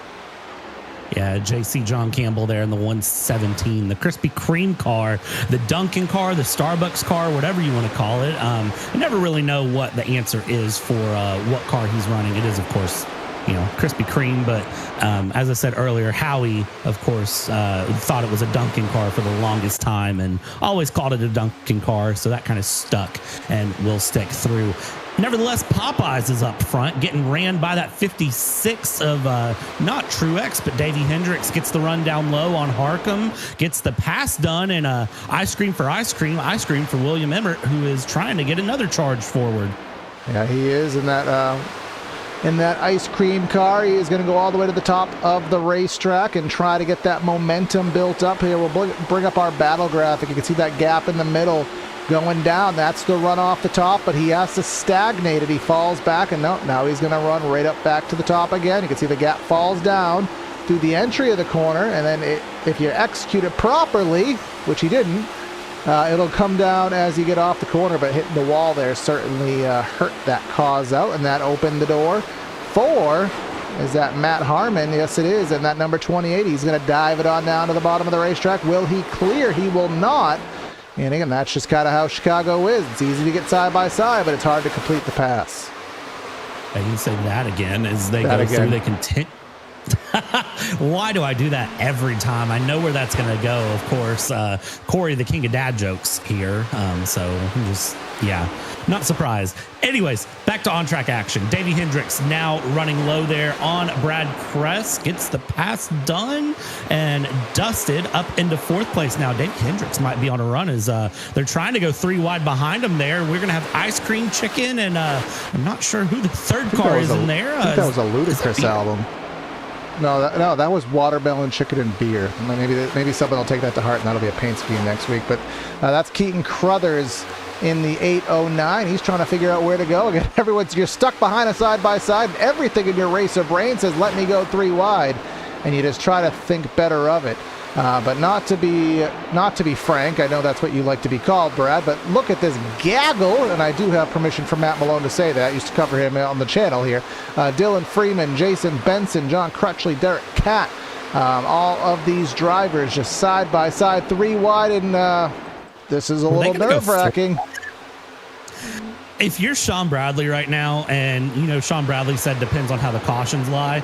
Yeah, JC John Campbell there in the 117, the Krispy Kreme car, the Dunkin' car, the Starbucks car, whatever you want to call it. I never really know what the answer is for what car he's running. It is, of course, Krispy Kreme, but as I said earlier, Howie, of course, thought it was a Dunkin' car for the longest time and always called it a Dunkin' car, so that kind of stuck and will stick through. Nevertheless, Popeyes is up front, getting ran by that 56 of not Truex, but Davey Hendricks gets the run down low on Harcum, gets the pass done, and ice cream for William Emmert, who is trying to get another charge forward. Yeah, he is in that ice cream car. He is going to go all the way to the top of the racetrack and try to get that momentum built up here. We'll bring up our battle graphic. You can see that gap in the middle going down. That's the run off the top, but he has to stagnate it. He falls back, and now he's going to run right up back to the top again. You can see the gap falls down through the entry of the corner, and then if you execute it properly, which he didn't, it'll come down as you get off the corner, but hitting the wall there certainly hurt that cause out, and that opened the door for, is that Matt Harmon? Yes, it is, and that number 28, he's going to dive it on down to the bottom of the racetrack. Will he clear? He will not. And again, that's just kind of how Chicago is. It's easy to get side by side, but it's hard to complete the pass. I can say that again as they go through. They continue. Why do I do that every time? I know where that's going to go, of course. Corey, the king of dad jokes here. So I'm just, not surprised. Anyways, back to on-track action. Davey Hendricks now running low there on Brad Kress. Gets the pass done and dusted up into fourth place. Now, Davey Hendricks might be on a run as they're trying to go 3 wide behind him there. We're going to have Ice Cream Chicken, and I'm not sure who the third car is in there. I think that was a Ludacris album. No, that was Watermelon Chicken and Beer. Maybe someone will take that to heart, and that'll be a paint scheme next week. But that's Keaton Crothers in the 809. He's trying to figure out where to go. Again, you're stuck behind a side by side. Everything in your racer brain says, "Let me go 3 wide," and you just try to think better of it. But not to be frank, I know that's what you like to be called, Brad, but look at this gaggle, and I do have permission from Matt Malone to say that. I used to cover him on the channel here. Dylan Freeman, Jason Benson, John Crutchley, Derek Catt, all of these drivers just side by side, 3 wide, and this is a little nerve-wracking. If you're Sean Bradley right now, and Sean Bradley said depends on how the cautions lie,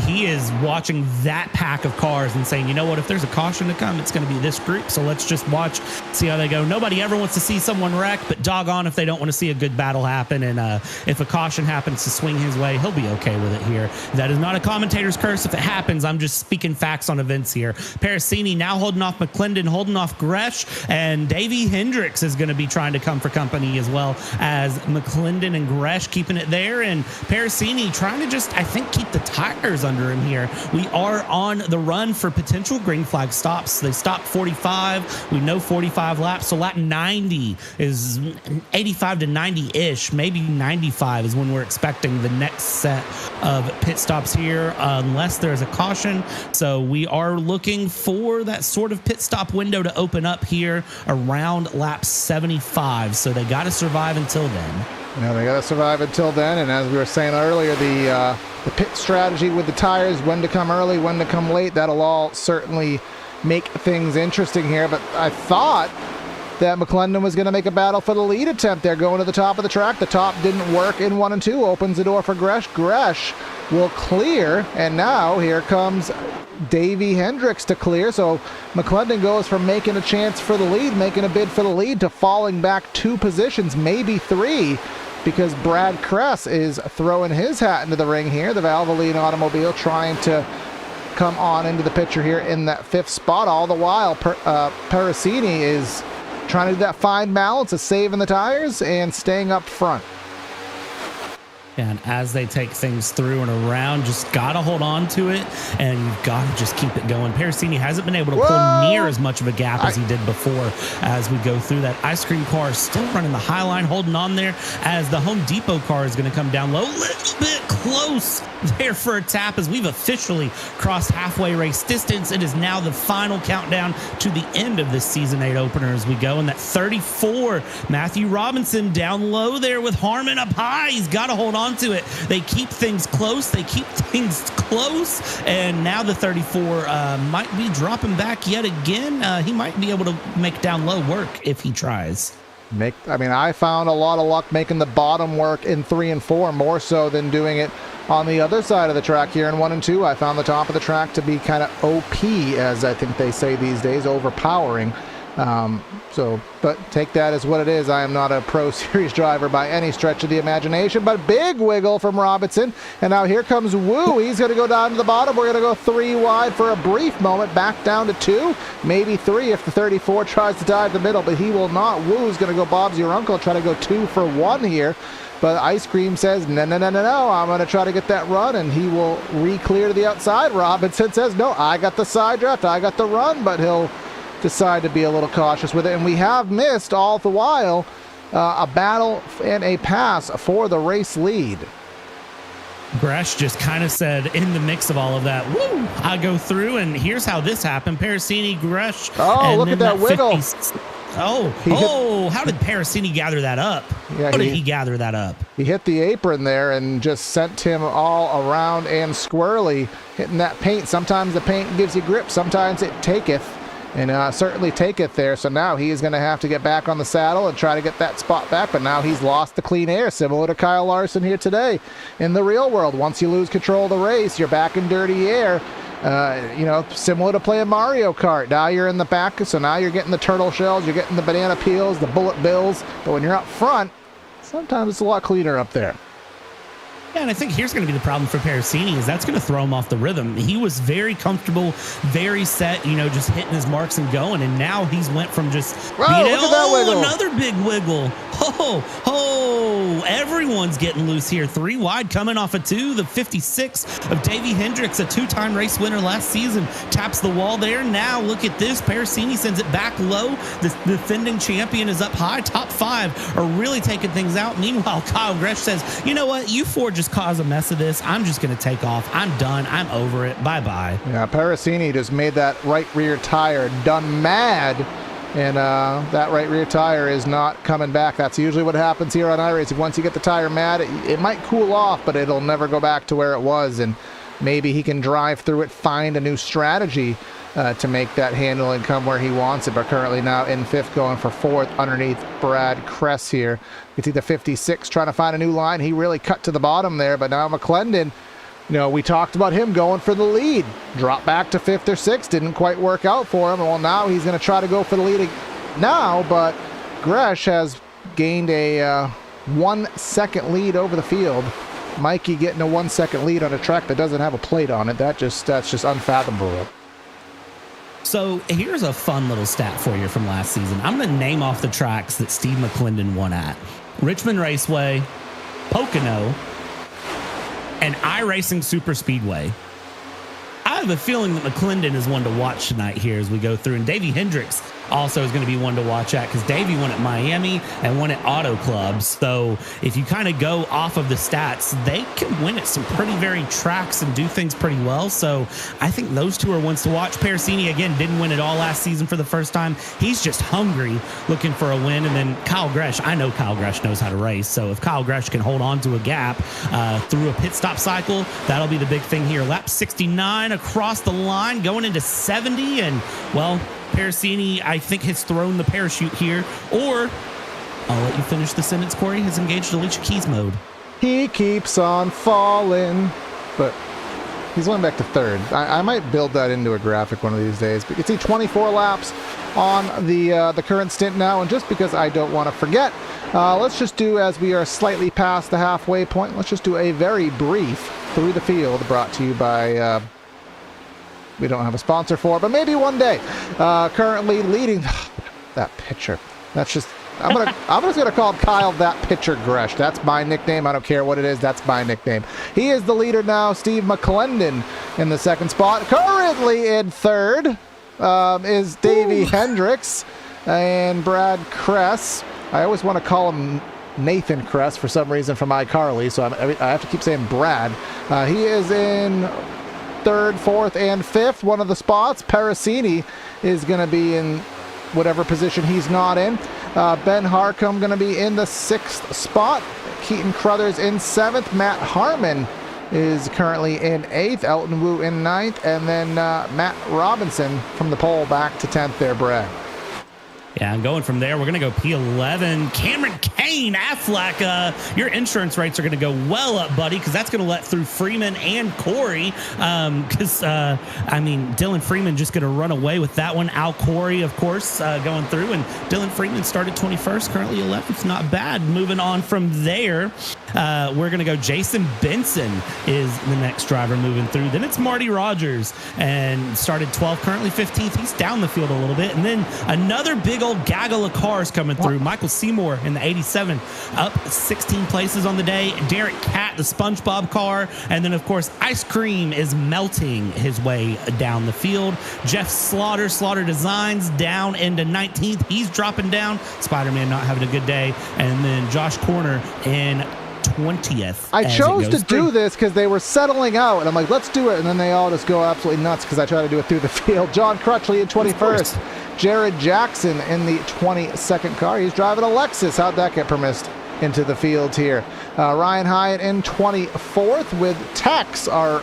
he is watching that pack of cars and saying, you know what, if there's a caution to come, it's going to be this group, so let's just watch, see how they go. Nobody ever wants to see someone wreck, but doggone if they don't want to see a good battle happen, and if a caution happens to swing his way, he'll be okay with it here. That is not a commentator's curse if it happens. I'm just speaking facts on events here. Parasini now holding off McClendon, holding off Gresh, and Davey Hendricks is going to be trying to come for company as well as McClendon and Gresh keeping it there, and Parasini trying to just, I think, keep the tires under him here. We are on the run for potential green flag stops. They stopped 45. We know 45 laps, so lap 90 is 85 to 90-ish, maybe 95 is when we're expecting the next set of pit stops here, unless there's a caution. So we are looking for that sort of pit stop window to open up here around lap 75. So they got to survive until then. Yeah, they got to survive until then, and as we were saying earlier, the pit strategy with the tires, when to come early, when to come late, that'll all certainly make things interesting here. But I thought that McClendon was going to make a battle for the lead attempt there, going to the top of the track. The top didn't work in 1 and 2, opens the door for Gresh. Gresh will clear, and now here comes Davey Hendricks to clear. So McClendon goes from making a chance for the lead, making a bid for the lead, to falling back 2 positions, maybe 3, because Brad Kress is throwing his hat into the ring here. The Valvoline automobile trying to come on into the picture here in that 5th spot. All the while, Parasini is trying to do that fine balance of saving the tires and staying up front. And as they take things through and around, just got to hold on to it, and you've got to just keep it going. Parasini hasn't been able to pull near as much of a gap as he did before as we go through that. Ice Cream car is still running the high line, holding on there, as the Home Depot car is going to come down low. A little bit close there for a tap as we've officially crossed halfway race distance. It is now the final countdown to the end of this Season 8 opener as we go. And that 34, Matthew Robinson down low there with Harmon up high. He's got to hold on to it. They keep things close. And now the 34 might be dropping back yet again. He might be able to make down low work if he tries. I found a lot of luck making the bottom work in 3 and 4, more so than doing it on the other side of the track here in 1 and 2. I found the top of the track to be kind of OP, as I think they say these days, overpowering. But take that as what it is. I am not a Pro Series driver by any stretch of the imagination, but big wiggle from Robinson. And now here comes Wu. He's going to go down to the bottom. We're going to go 3 wide for a brief moment, back down to 2, maybe 3 if the 34 tries to dive the middle, but he will not. Wu's going to go Bob's your uncle, try to go 2 for 1 here. But Ice Cream says, no, I'm going to try to get that run, and he will re-clear to the outside. Robinson says, no, I got the side draft, I got the run, but he'll decide to be a little cautious with it. And we have missed all the while a battle and a pass for the race lead. Gresh just kind of said in the mix of all of that, woo, I go through, and here's how this happened. Parasini, Gresh. Oh, look at that wiggle. How did Parasini gather that up? Yeah, how did he gather that up? He hit the apron there and just sent him all around and squirrely, hitting that paint. Sometimes the paint gives you grip, sometimes it taketh, and certainly taketh there. So now he is going to have to get back on the saddle and try to get that spot back, but now he's lost the clean air, similar to Kyle Larson here today. In the real world, once you lose control of the race, you're back in dirty air. Similar to playing Mario Kart. Now you're in the back, so now you're getting the turtle shells, you're getting the banana peels, the bullet bills, but when you're up front, sometimes it's a lot cleaner up there. Yeah, and I think here's going to be the problem for Parasini is that's going to throw him off the rhythm. He was very comfortable, very set, just hitting his marks and going, and now he's went from just another big wiggle. Everyone's getting loose here. 3 wide coming off of 2. The 56 of Davey Hendricks, a 2-time race winner last season, taps the wall there. Now look at this. Parasini sends it back low. The defending champion is up high. Top 5 are really taking things out. Meanwhile, Kyle Gresh says, you know what? You 4 just caused a mess of this. I'm just going to take off. I'm done. I'm over it. Bye-bye. Yeah, Parasini just made that right rear tire done mad. And that right rear tire is not coming back. That's usually what happens here on iRacing. Once you get the tire mad, it might cool off, but it'll never go back to where it was. And maybe he can drive through it, find a new strategy to make that handling come where he wants it. But currently now in 5th, going for 4th underneath Brad Kress here. You see the 56 trying to find a new line. He really cut to the bottom there, but now McClendon, we talked about him going for the lead. Dropped back to 5th or 6th. Didn't quite work out for him. Well, now he's going to try to go for the lead now, but Gresh has gained a 1 second lead over the field. Mikey getting a 1 second lead on a track that doesn't have a plate on it. That's just unfathomable. So here's a fun little stat for you from last season. I'm going to name off the tracks that Steve McClendon won at. Richmond Raceway, Pocono, and iRacing Super Speedway. I have a feeling that McClendon is one to watch tonight here as we go through. And Davey Hendricks also is going to be one to watch at because Davey won at Miami and won at Auto Club. So if you kind of go off of the stats, they can win at some pretty varied tracks and do things pretty well. So I think those 2 are ones to watch. Parasini, again, didn't win it all last season for the first time. He's just hungry looking for a win. And then Kyle Gresh, I know Kyle Gresh knows how to race. So if Kyle Gresh can hold on to a gap through a pit stop cycle, that'll be the big thing here. Lap 69 across the line, going into 70. And, well, Parasini, I think, has thrown the parachute here. Or, I'll let you finish the sentence, Corey, has engaged Alicia Keys mode. He keeps on falling, but he's going back to 3rd. I might build that into a graphic one of these days. But you can see 24 laps on the current stint now, and just because I don't want to forget, let's just do, as we are slightly past the halfway point, let's just do a very brief through the field brought to you by... we don't have a sponsor for, but maybe one day. Currently leading that pitcher. That's just I'm just gonna call Kyle that pitcher Gresh. That's my nickname. I don't care what it is. That's my nickname. He is the leader now. Steve McClendon in the 2nd spot. Currently in 3rd is Davey Hendricks and Brad Kress. I always want to call him Nathan Kress for some reason from iCarly, so I have to keep saying Brad. He is in 3rd, 4th, and 5th. One of the spots. Parasini is going to be in whatever position he's not in. Ben Harcum going to be in the 6th spot. Keaton Crothers in 7th. Matt Harmon is currently in 8th. Elton Wu in 9th. And then Matt Robinson from the pole back to 10th there, Brad. Yeah, and going from there, we're going to go P11. Cameron Kane, Affleck, your insurance rates are going to go well up, buddy, because that's going to let through Freeman and Corey. Dylan Freeman just going to run away with that one. Al Corey, of course, going through. And Dylan Freeman started 21st, currently 11th. Not bad. Moving on from there. we're going to go Jason Benson is the next driver moving through. Then it's Marty Rogers, and started 12th, currently 15th. He's down the field a little bit. And then another big old gaggle of cars coming through. Michael Seymour in the 87, up 16 places on the day. Derek Cat, the SpongeBob car. And then, of course, Ice Cream is melting his way down the field. Jeff Slaughter Designs down into 19th. He's dropping down. Spider-Man not having a good day. And then Josh Corner in 20th. I chose to do this because they were settling out, and I'm like, let's do it. And then they all just go absolutely nuts because I try to do it through the field. John Crutchley in 21st. Jared Jackson in the 22nd car. He's driving a Lexus. How'd that get permissed into the field here? Ryan Hyatt in 24th with Tex, our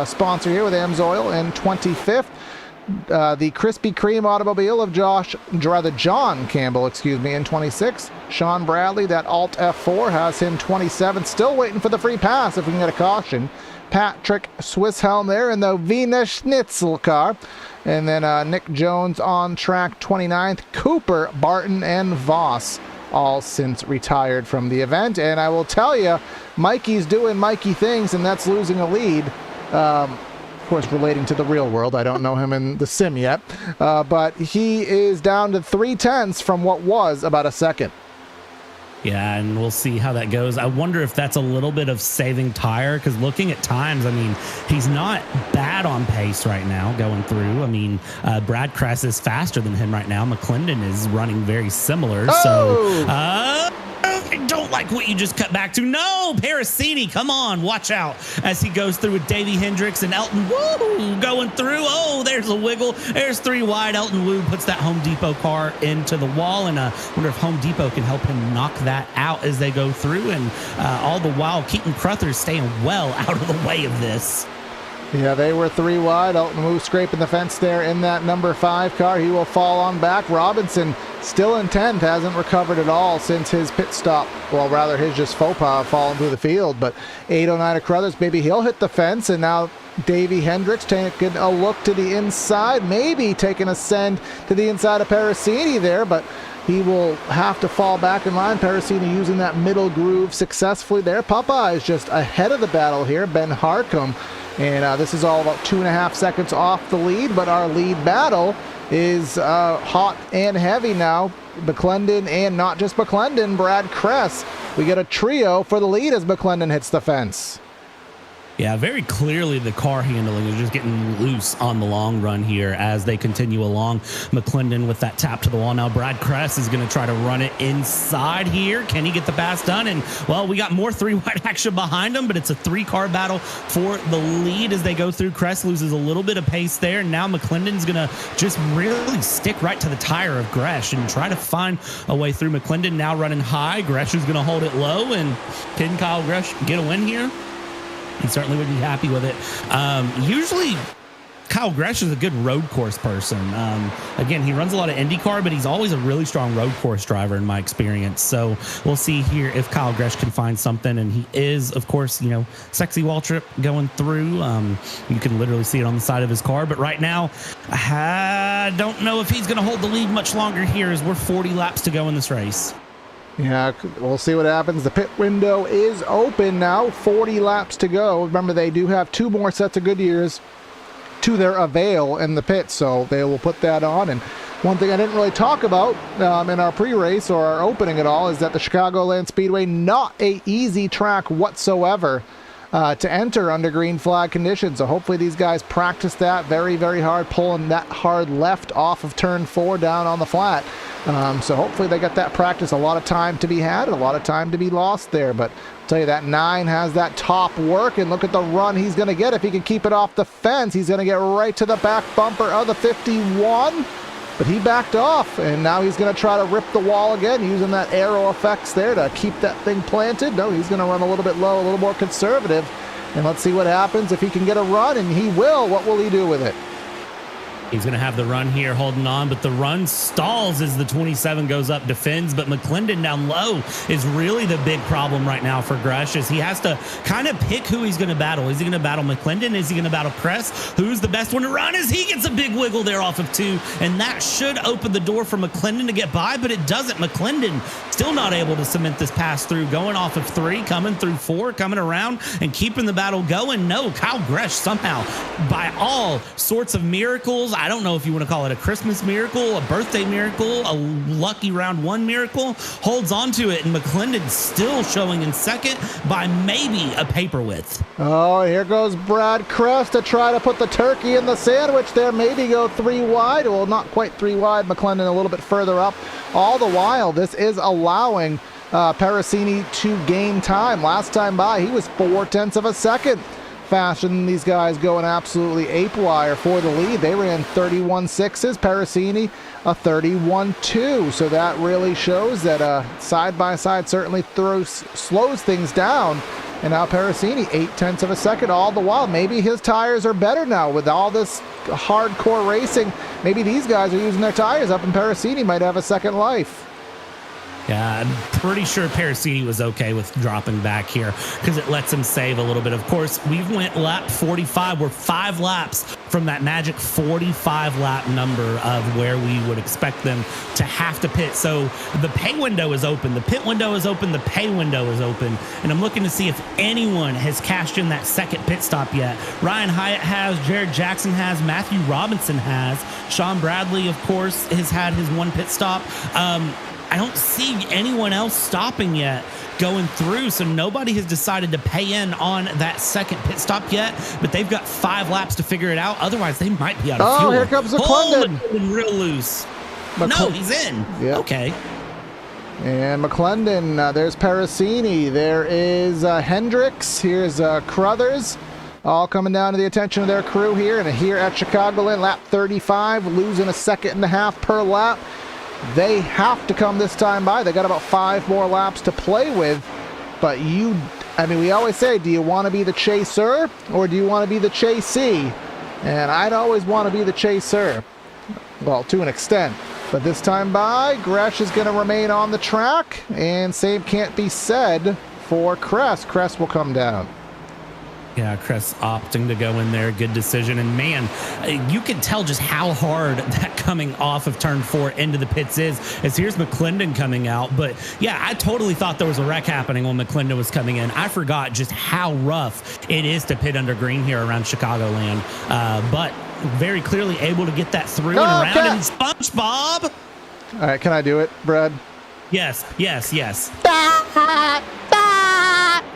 sponsor here with AMSOIL, in 25th. The Krispy Kreme automobile of John Campbell, in 26th. Sean Bradley, that Alt F4, has him 27th. Still waiting for the free pass if we can get a caution. Patrick Swisshelm there in the Wiener Schnitzel car. And then Nick Jones on track 29th. Cooper, Barton, and Voss all since retired from the event. And I will tell you, Mikey's doing Mikey things, and that's losing a lead. Of course, relating to the real world. I don't know him in the sim yet. But he is down to 3/10 from what was about a second. Yeah, and we'll see how that goes. I wonder if that's a little bit of saving tire, because looking at times, I mean, he's not bad on pace right now going through. I mean, Brad Kress is faster than him right now. McClendon is running very similar. So, I don't like what you just cut back to. No, Parasini, come on, watch out as he goes through with Davey Hendricks and Elton Wu going through. Oh, there's a wiggle. There's 3 wide. Elton Wu puts that Home Depot car into the wall, and I wonder if Home Depot can help him knock that out as they go through. And all the while, Keaton Crothers staying well out of the way of this. Yeah, they were 3 wide. Elton Wu scraping the fence there in that number 5 car. He will fall on back. Robinson still in 10th, hasn't recovered at all since his pit stop. Well, rather his just faux pas falling through the field. But 809 of Crothers, maybe he'll hit the fence. And now Davey Hendricks taking a look to the inside, maybe taking a send to the inside of Parasini there, but he will have to fall back in line. Parasini using that middle groove successfully there. Popeye is just ahead of the battle here. Ben Harcum. And this is all about 2.5 seconds off the lead, but our lead battle is hot and heavy now. McClendon, and not just McClendon, Brad Kress. We get a trio for the lead as McClendon hits the fence. Yeah, very clearly the car handling is just getting loose on the long run here as they continue along. McClendon with that tap to the wall. Now Brad Kress is going to try to run it inside here. Can he get the pass done? And, well, we got more 3-wide action behind him, but it's a 3-car battle for the lead as they go through. Kress loses a little bit of pace there, and now McClendon's going to just really stick right to the tire of Gresh and try to find a way through. McClendon now running high. Gresh is going to hold it low, and can Kyle Gresh get a win here? He certainly would be happy with it. Usually, Kyle Gresh is a good road course person. Again, he runs a lot of IndyCar, but he's always a really strong road course driver in my experience. So we'll see here if Kyle Gresh can find something. And he is, of course, sexy Waltrip going through. You can literally see it on the side of his car. But right now, I don't know if he's going to hold the lead much longer here as we're 40 laps to go in this race. Yeah, we'll see what happens. The pit window is open now. 40 laps to go. Remember, they do have 2 more sets of Goodyears to their avail in the pit, so they will put that on. And one thing I didn't really talk about in our pre-race or our opening at all is that the Chicagoland Speedway, not a easy track whatsoever to enter under green flag conditions. So hopefully these guys practice that very, very hard, pulling that hard left off of turn 4 down on the flat. So hopefully they got that practice. A lot of time to be had, a lot of time to be lost there. But I'll tell you, that 9 has that top work, and look at the run he's going to get. If he can keep it off the fence, he's going to get right to the back bumper of the 51. But he backed off, and now he's going to try to rip the wall again, using that aero effects there to keep that thing planted. No, he's going to run a little bit low, a little more conservative. And let's see what happens if he can get a run, and he will. What will he do with it? He's going to have the run here holding on, but the run stalls as the 27 goes up, defends. But McClendon down low is really the big problem right now for Gresh, as he has to kind of pick who he's going to battle. Is he going to battle McClendon? Is he going to battle Kress? Who's the best one to run? As he gets a big wiggle there off of 2, and that should open the door for McClendon to get by, but it doesn't. McClendon still not able to cement this pass through, going off of 3, coming through 4, coming around and keeping the battle going. No, Kyle Gresh somehow, by all sorts of miracles, I don't know if you want to call it a Christmas miracle, a birthday miracle, a lucky round 1 miracle, holds on to it, and McClendon still showing in second by maybe a paper width. Oh, here goes Brad Kress to try to put the turkey in the sandwich there, maybe go 3 wide. Well, not quite 3 wide. McClendon a little bit further up. All the while, this is allowing Parasini to gain time. Last time by, he was 0.4 of a second faster than these guys, going absolutely ape wire for the lead. They ran 31.6s. Parasini a 31.2. So that really shows that side by side certainly slows things down. And now Parasini 0.8 of a second. All the while, maybe his tires are better now with all this hardcore racing. Maybe these guys are using their tires up, and Parasini might have a second life. Yeah, I'm pretty sure Parasini was okay with dropping back here because it lets him save a little bit. Of course, we went lap 45. We're 5 laps from that magic 45 lap number of where we would expect them to have to pit. So the pay window is open. The pit window is open. The pay window is open. And I'm looking to see if anyone has cashed in that second pit stop yet. Ryan Hyatt has, Jared Jackson has, Matthew Robinson has, Sean Bradley, of course, has had his 1 pit stop. I don't see anyone else stopping yet going through, so nobody has decided to pay in on that second pit stop yet, but they've got 5 laps to figure it out. Otherwise, they might be out of fuel. Oh, here comes McClendon. Real loose. No, he's in. Yep. Okay. And McClendon, there's Parasini. There is Hendricks. Here's Crothers. All coming down to the attention of their crew here. And here at Chicagoland, lap 35, losing 1.5 seconds per lap. They have to come this time by. They got about 5 more laps to play with. But we always say, do you want to be the chaser or do you want to be the chasee? And I'd always want to be the chaser. Well, to an extent. But this time by, Gresh is going to remain on the track. And same can't be said for Kress. Kress will come down. Yeah, Kress opting to go in there. Good decision. And man, you can tell just how hard that coming off of turn 4 into the pits is, as here's McClendon coming out. But yeah, I totally thought there was a wreck happening when McClendon was coming in. I forgot just how rough it is to pit under green here around Chicagoland. But very clearly able to get that through and around. And SpongeBob. All right, can I do it, Brad? Yes.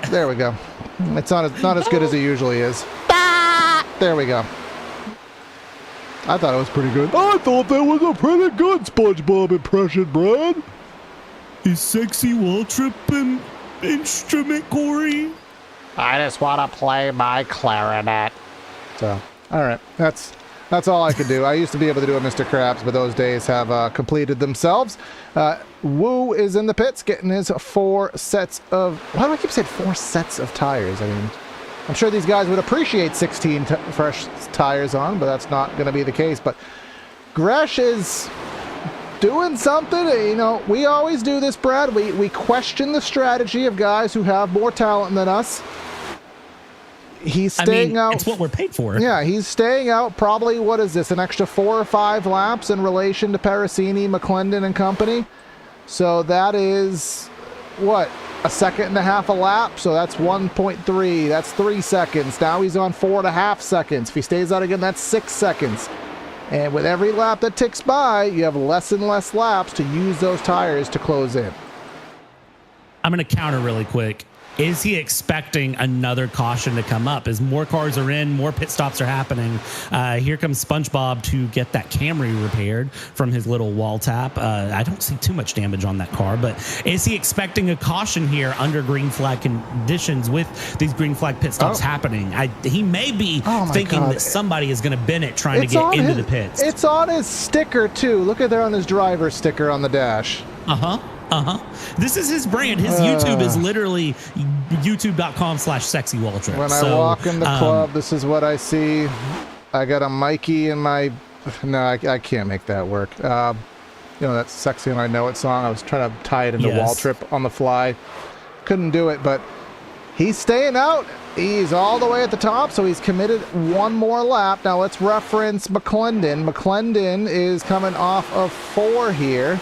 There we go. It's not as good as it usually is. There we go. I thought it was pretty good. I thought that was a pretty good SpongeBob impression, Brad. His sexy wall tripping instrument, Corey. I just want to play my clarinet. So, all right. That's all I could do. I used to be able to do a Mr. Krabs, but those days have completed themselves. Wu is in the pits, getting his 4 sets of... Why do I keep saying 4 sets of tires? I mean, I'm sure these guys would appreciate 16 fresh tires on, but that's not going to be the case. But Gresh is doing something. You know, we always do this, Brad. We question the strategy of guys who have more talent than us. He's staying out. It's what we're paid for. Yeah, he's staying out probably, what is this, an extra 4 or 5 laps in relation to Parasini, McClendon, and company. So that is, what, 1.5 seconds a lap? So that's 1.3. That's 3 seconds. Now he's on 4.5 seconds. If he stays out again, that's 6 seconds. And with every lap that ticks by, you have less and less laps to use those tires to close in. I'm going to counter really quick. Is he expecting another caution to come up? As more cars are in, more pit stops are happening. Here comes SpongeBob to get that Camry repaired from his little wall tap. I don't see too much damage on that car, but is he expecting a caution here under green flag conditions with these green flag pit stops happening? He may be thinking that somebody is going to bin it trying to get into the pits. It's on his sticker, too. Look at there on his driver sticker on the dash. This is his brand. His YouTube is literally youtube.com/sexywalltrip. When I walk in the club, this is what I see. I got a Mikey in my No, I can't make that work. That Sexy and I Know It song. I was trying to tie it into Wall Trip on the fly. Couldn't do it, but he's staying out. He's all the way at the top, so he's committed one more lap. Now let's reference McClendon. McClendon is coming off of 4 here,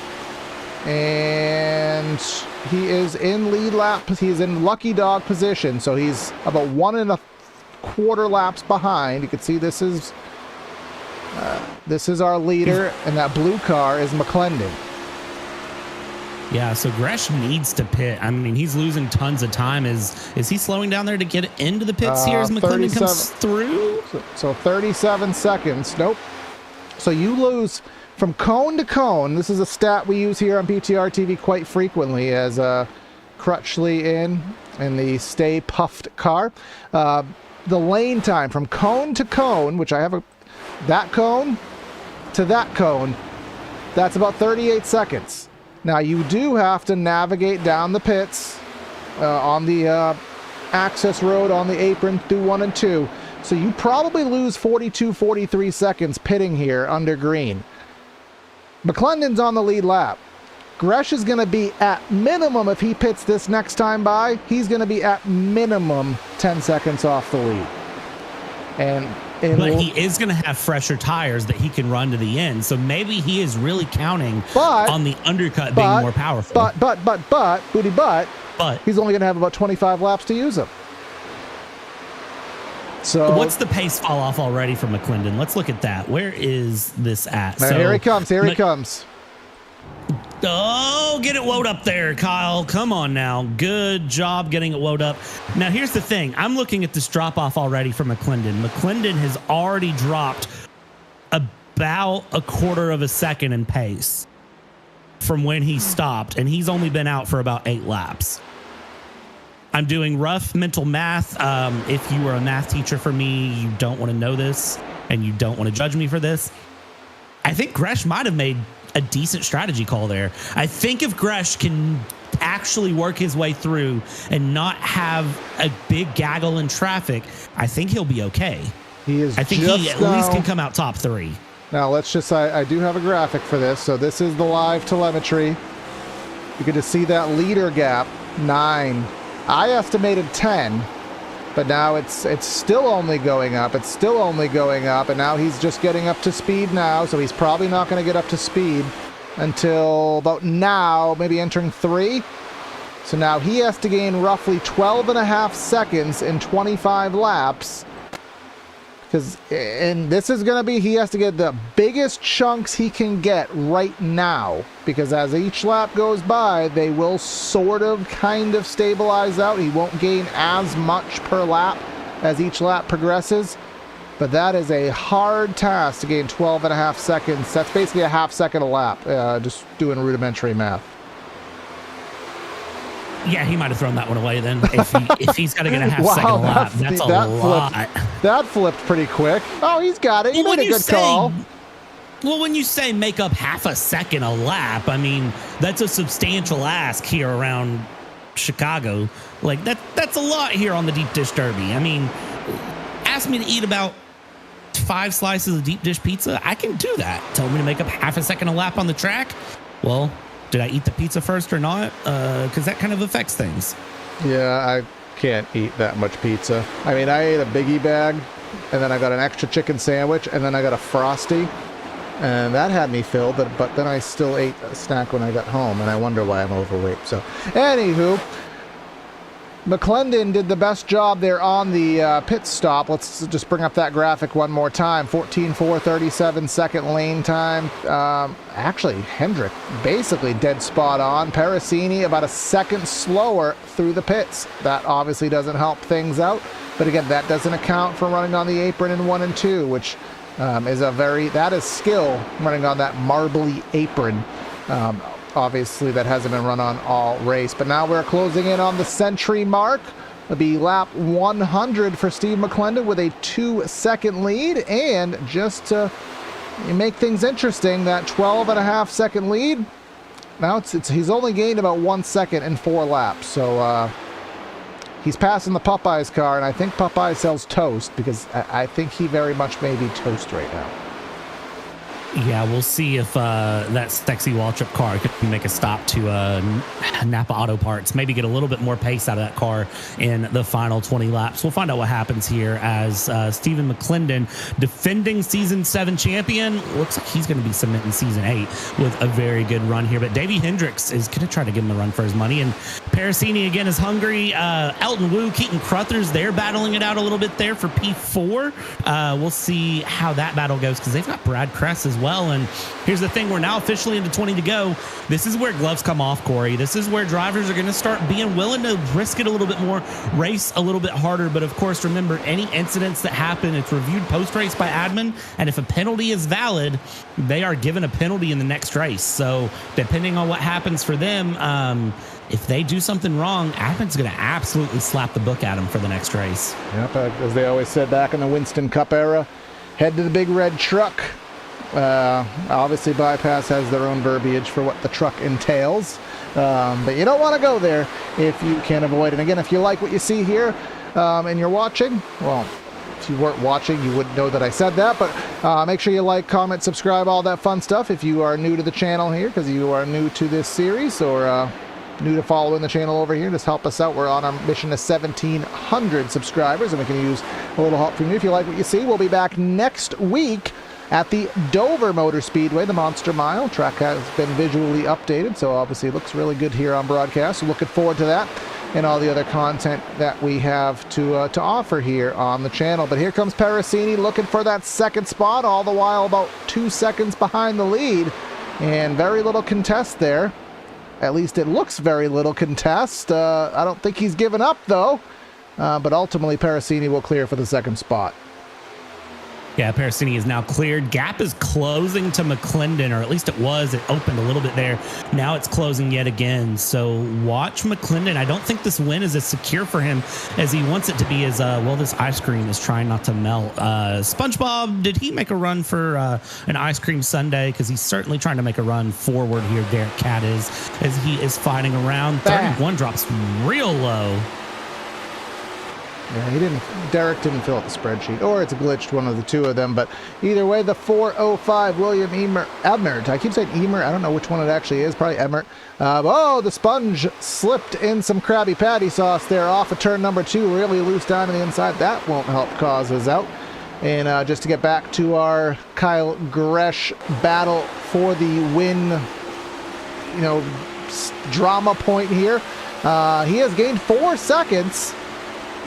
and he is in lead lap. He's in lucky dog position, so he's about 1.25 laps behind. You can see this is our leader, and that blue car is McClendon. Yeah, so Gresh needs to pit. I mean, he's losing tons of time. Is he slowing down there to get into the pits here as McClendon comes through? So 37 seconds. Nope. So you lose from cone to cone. This is a stat we use here on PTR TV quite frequently as Crutchley in the Stay Puffed car. The lane time from cone to cone, which I have that cone to that cone, that's about 38 seconds. Now, you do have to navigate down the pits on the access road on the apron through 1 and 2. So you probably lose 42, 43 seconds pitting here under green. McClendon's on the lead lap. Gresh is going to be at minimum, if he pits this next time by, he's going to be at minimum 10 seconds off the lead. But he is going to have fresher tires that he can run to the end. So maybe he is really counting on the undercut being more powerful. But, he's only going to have about 25 laps to use them. So what's the pace fall off already from McClendon? Let's look at that. Where is this at? So, here he comes. Here he comes. Oh, get it woed up there, Kyle. Come on now. Good job getting it woed up. Now, here's the thing. I'm looking at this drop-off already for McClendon. McClendon has already dropped about 1/4 second in pace from when he stopped, and he's only been out for about 8 laps. I'm doing rough mental math. If you were a math teacher for me, you don't want to know this, and you don't want to judge me for this. I think Gresh might have made a decent strategy call there. I think if Gresh can actually work his way through and not have a big gaggle in traffic, I think he'll be okay. I think he at least can come out top 3. Now let's just, I do have a graphic for this. So this is the live telemetry. You can just see that leader gap, 9. I estimated 10, but now it's still only going up. It's still only going up, and now he's just getting up to speed now, so he's probably not going to get up to speed until about now, maybe entering 3. So now he has to gain roughly 12.5 seconds in 25 laps. And this is going to be, he has to get the biggest chunks he can get right now, because as each lap goes by, they will sort of kind of stabilize out. He won't gain as much per lap as each lap progresses, but that is a hard task to gain 12.5 seconds. That's basically a half second a lap, just doing rudimentary math. Yeah, he might have thrown that one away then. If he's got to get a half second a lap, that's a lot. That flipped pretty quick. Oh, he's got it. He made a good call. Well, when you say make up half a second a lap, I mean, that's a substantial ask here around Chicago. Like, that's a lot here on the Deep Dish Derby. I mean, ask me to eat about 5 slices of deep dish pizza. I can do that. Tell me to make up half a second a lap on the track. Well, did I eat the pizza first or not? Because that kind of affects things. Yeah, I can't eat that much pizza. I mean, I ate a biggie bag, and then I got an extra chicken sandwich, and then I got a Frosty, and that had me filled, but then I still ate a snack when I got home, and I wonder why I'm overweight. So, anywho, McClendon did the best job there on the pit stop. Let's just bring up that graphic one more time. 14.4, 37 second lane time. Actually, Hendrick basically dead spot on. Pericini about a second slower through the pits. That obviously doesn't help things out. But again, that doesn't account for running on the apron in 1 and 2, which that is skill, running on that marbly apron. Obviously, that hasn't been run on all race. But now we're closing in on the century mark. It'll be lap 100 for Steve McClendon with a 2-second lead. And just to make things interesting, that 12.5 second lead, now he's only gained about 1 second in 4 laps. So he's passing the Popeyes car, and I think Popeyes sells toast, because I think he very much may be toast right now. Yeah, we'll see if that sexy wall trip car can make a stop to Napa Auto Parts. Maybe get a little bit more pace out of that car in the final 20 laps. We'll find out what happens here as Stephen McClendon, defending Season 7 champion, looks like he's going to be submitting Season 8 with a very good run here. But Davey Hendricks is going to try to give him a run for his money. And Parasini again is hungry. Elton Wu, Keaton Crothers, they're battling it out a little bit there for P4. We'll see how that battle goes because they've got Brad Kress as well. And here's the thing, we're now officially into 20 to go. This is where gloves come off, Corey. This is where drivers are going to start being willing to risk it a little bit more, race a little bit harder. But of course, remember, any incidents that happen, it's reviewed post-race by admin. And if a penalty is valid, they are given a penalty in the next race. So depending on what happens for them, if they do something wrong, admin's going to absolutely slap the book at them for the next race. Yep, as they always said back in the Winston Cup era, head to the big red truck. Obviously, Bypass has their own verbiage for what the truck entails, but you don't want to go there if you can avoid it. And again, if you like what you see here and you're watching, well, if you weren't watching, you wouldn't know that I said that, but make sure you like, comment, subscribe, all that fun stuff. If you are new to the channel here, because you are new to this series, or new to following the channel over here, just help us out. We're on our mission to 1,700 subscribers, and we can use a little help from you. If you like what you see, we'll be back next week at the Dover Motor Speedway, the Monster Mile. Track has been visually updated, so obviously it looks really good here on broadcast. So looking forward to that and all the other content that we have to offer here on the channel. But here comes Parasini looking for that second spot, all the while about 2 seconds behind the lead, and very little contest there. At least it looks very little contest. I don't think he's given up though, but ultimately Parasini will clear for the second spot. Yeah, Parasini is now cleared. Gap is closing to McClendon, or at least it was. It opened a little bit there. Now it's closing yet again. So watch McClendon. I don't think this win is as secure for him as he wants it to be, as well, this ice cream is trying not to melt. SpongeBob, did he make a run for an ice cream sundae? Because he's certainly trying to make a run forward here, Derek Cat is, as he is fighting around. 31 drops real low. Yeah, Derek didn't fill out the spreadsheet, or it's glitched, one of the two of them. But either way, the 405 William Emert. I keep saying Emert. I don't know which one it actually is. Probably Emert. Oh, the sponge slipped in some Krabby Patty sauce there off of turn number 2. Really loose down to the inside. That won't help cause us out. And just to get back to our Kyle Gresh battle for the win, drama point here. He has gained 4 seconds.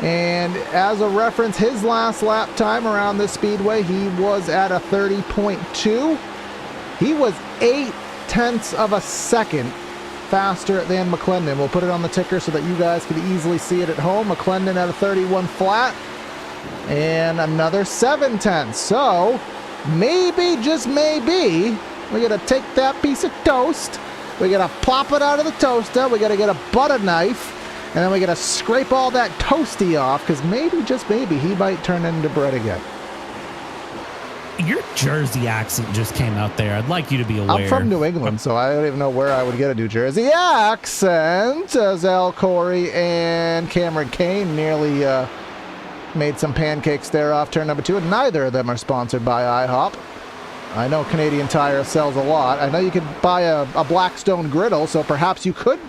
And as a reference, his last lap time around this speedway, he was at a 30.2. He was 0.8 of a second faster than McClendon. We'll put it on the ticker so that you guys can easily see it at home. McClendon at a 31 flat and another 0.7. So maybe, just maybe, we're going to take that piece of toast. We're going to plop it out of the toaster. We're going to get a butter knife. And then we got to scrape all that toasty off, because maybe, just maybe, he might turn into bread again. Your Jersey accent just came out there. I'd like you to be aware. I'm from New England, so I don't even know where I would get a New Jersey accent. As Al Corey and Cameron Kane nearly made some pancakes there off turn number 2, and neither of them are sponsored by IHOP. I know Canadian Tire sells a lot. I know you could buy a Blackstone griddle, so perhaps you could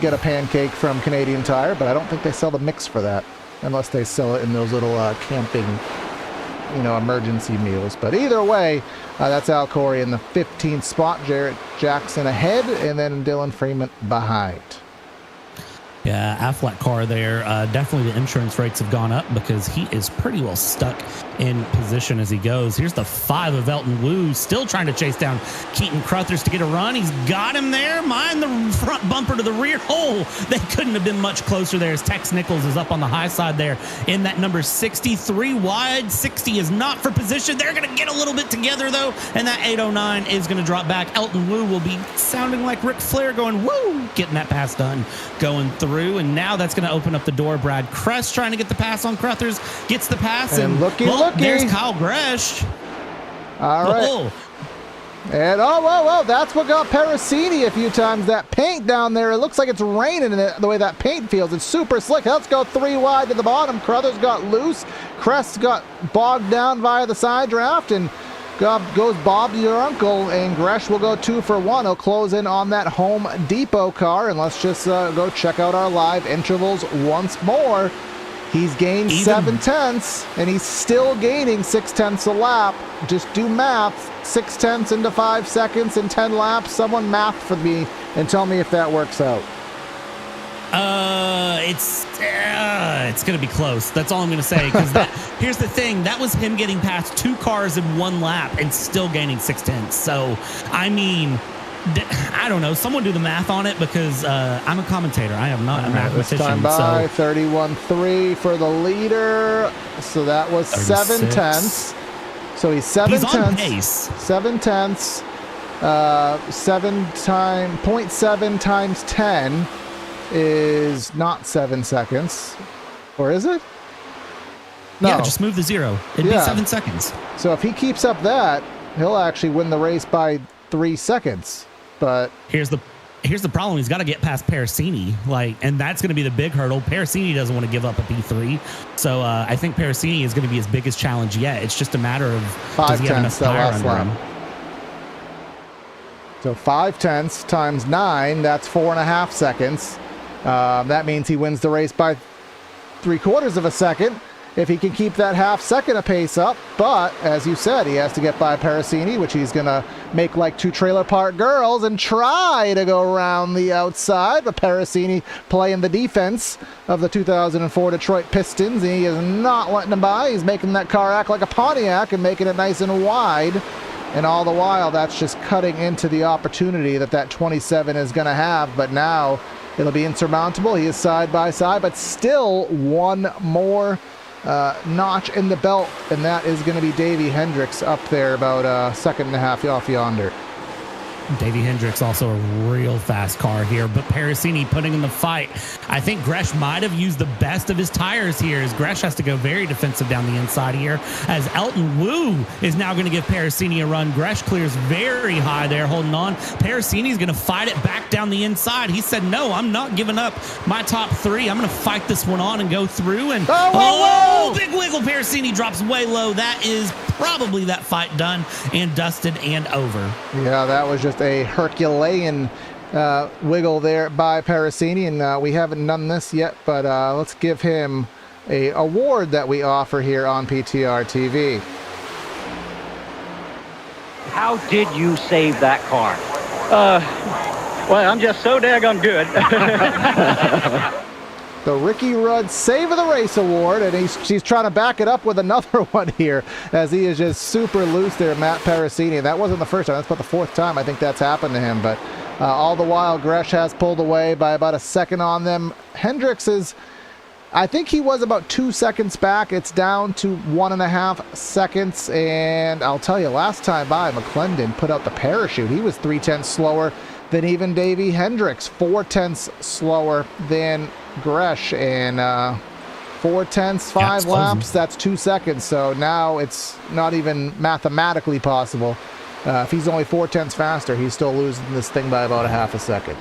get a pancake from Canadian Tire, but I don't think they sell the mix for that, unless they sell it in those little camping, emergency meals. But either way, that's Al Corey in the 15th spot, Jarrett Jackson ahead, and then Dylan Freeman behind. Yeah, Affleck car there. Definitely the insurance rates have gone up because he is pretty well stuck in position as he goes. Here's the 5 of Elton Wu, still trying to chase down Keaton Crothers to get a run. He's got him there. Mind the front bumper to the rear. Oh, they couldn't have been much closer there as Tex Nichols is up on the high side there in that number 63 wide. 60 is not for position. They're going to get a little bit together, though, and that 809 is going to drop back. Elton Wu will be sounding like Ric Flair going, woo, getting that pass done, going through. And now that's going to open up the door. Brad Kress trying to get the pass on Crothers, gets the pass, and looky. There's Kyle Gresh. All right. Oh. And whoa, that's what got Parasini a few times. That paint down there, it looks like it's raining in the way that paint feels. It's super slick. Let's go 3 wide to the bottom. Crothers got loose. Kress got bogged down via the side draft, and goes Bob to your uncle, and Gresh will go 2 for 1. He'll close in on that Home Depot car, and let's just go check out our live intervals once more. He's gained 7 tenths, and he's still gaining 6 tenths a lap. Just do math. 6 tenths into 5 seconds in 10 laps. Someone math for me and tell me if that works out. It's going to be close. That's all I'm going to say. Because here's the thing. That was him getting past 2 cars in 1 lap and still gaining 6 tenths. So, I mean, I don't know. Someone do the math on it because I'm a commentator. I am not a mathematician. This time by 31.3 for the leader. So that was 7 tenths. So he's 7 tenths. On pace. 7 tenths. 0.7 times 10 is not 7 seconds. Or is it? No. Yeah, just move the 0. It'd be 7 seconds. So if he keeps up that, he'll actually win the race by 3 seconds. But here's the problem. He's got to get past Parasini, and that's going to be the big hurdle. Parasini doesn't want to give up a P3, so I think Parasini is going to be his biggest challenge yet. It's just a matter of 5 tenths that last lap. So 5 tenths times 9, that's 4.5 seconds. That means he wins the race by 3/4 of a second if he can keep that half second of pace up. But as you said, he has to get by Parasini, which he's going to make like 2 trailer park girls and try to go around the outside. But Parasini playing the defense of the 2004 Detroit Pistons. He is not letting him by. He's making that car act like a Pontiac and making it nice and wide. And all the while, that's just cutting into the opportunity that 27 is going to have. But now it'll be insurmountable. He is side by side, but still one more notch in the belt, and that is going to be Davey Hendricks up there about a second and a half off yonder. Davey Hendricks also a real fast car here, but Parasini putting in the fight. I think Gresh might have used the best of his tires here, as Gresh has to go very defensive down the inside here, as Elton Wu is now going to give Parasini a run. Gresh clears very high there, holding on. Parasini's going to fight it back down the inside. He said, no, I'm not giving up my top 3. I'm going to fight this one on and go through. And whoa! Big wiggle. Parasini drops way low. That is probably that fight done and dusted and over. Yeah, that was just a Herculean wiggle there by Parasini, and we haven't done this yet, but let's give him a award that we offer here on PTR TV. How did you save that car? Well, I'm just so daggone good. The Ricky Rudd Save of the Race Award, and she's trying to back it up with another one here, as he is just super loose there, Matt Parasini. That wasn't the first time. That's about the 4th time I think that's happened to him. But all the while, Gresh has pulled away by about a second on them. Hendricks is, I think he was about 2 seconds back. It's down to 1.5 seconds. And I'll tell you, last time by, McClendon put out the parachute. He was 3 tenths slower than even Davey Hendricks, 4 tenths slower than Gresh, and 4 tenths, 5 laps, that's 2 seconds. So now it's not even mathematically possible. If he's only 4 tenths faster, he's still losing this thing by about a half a second.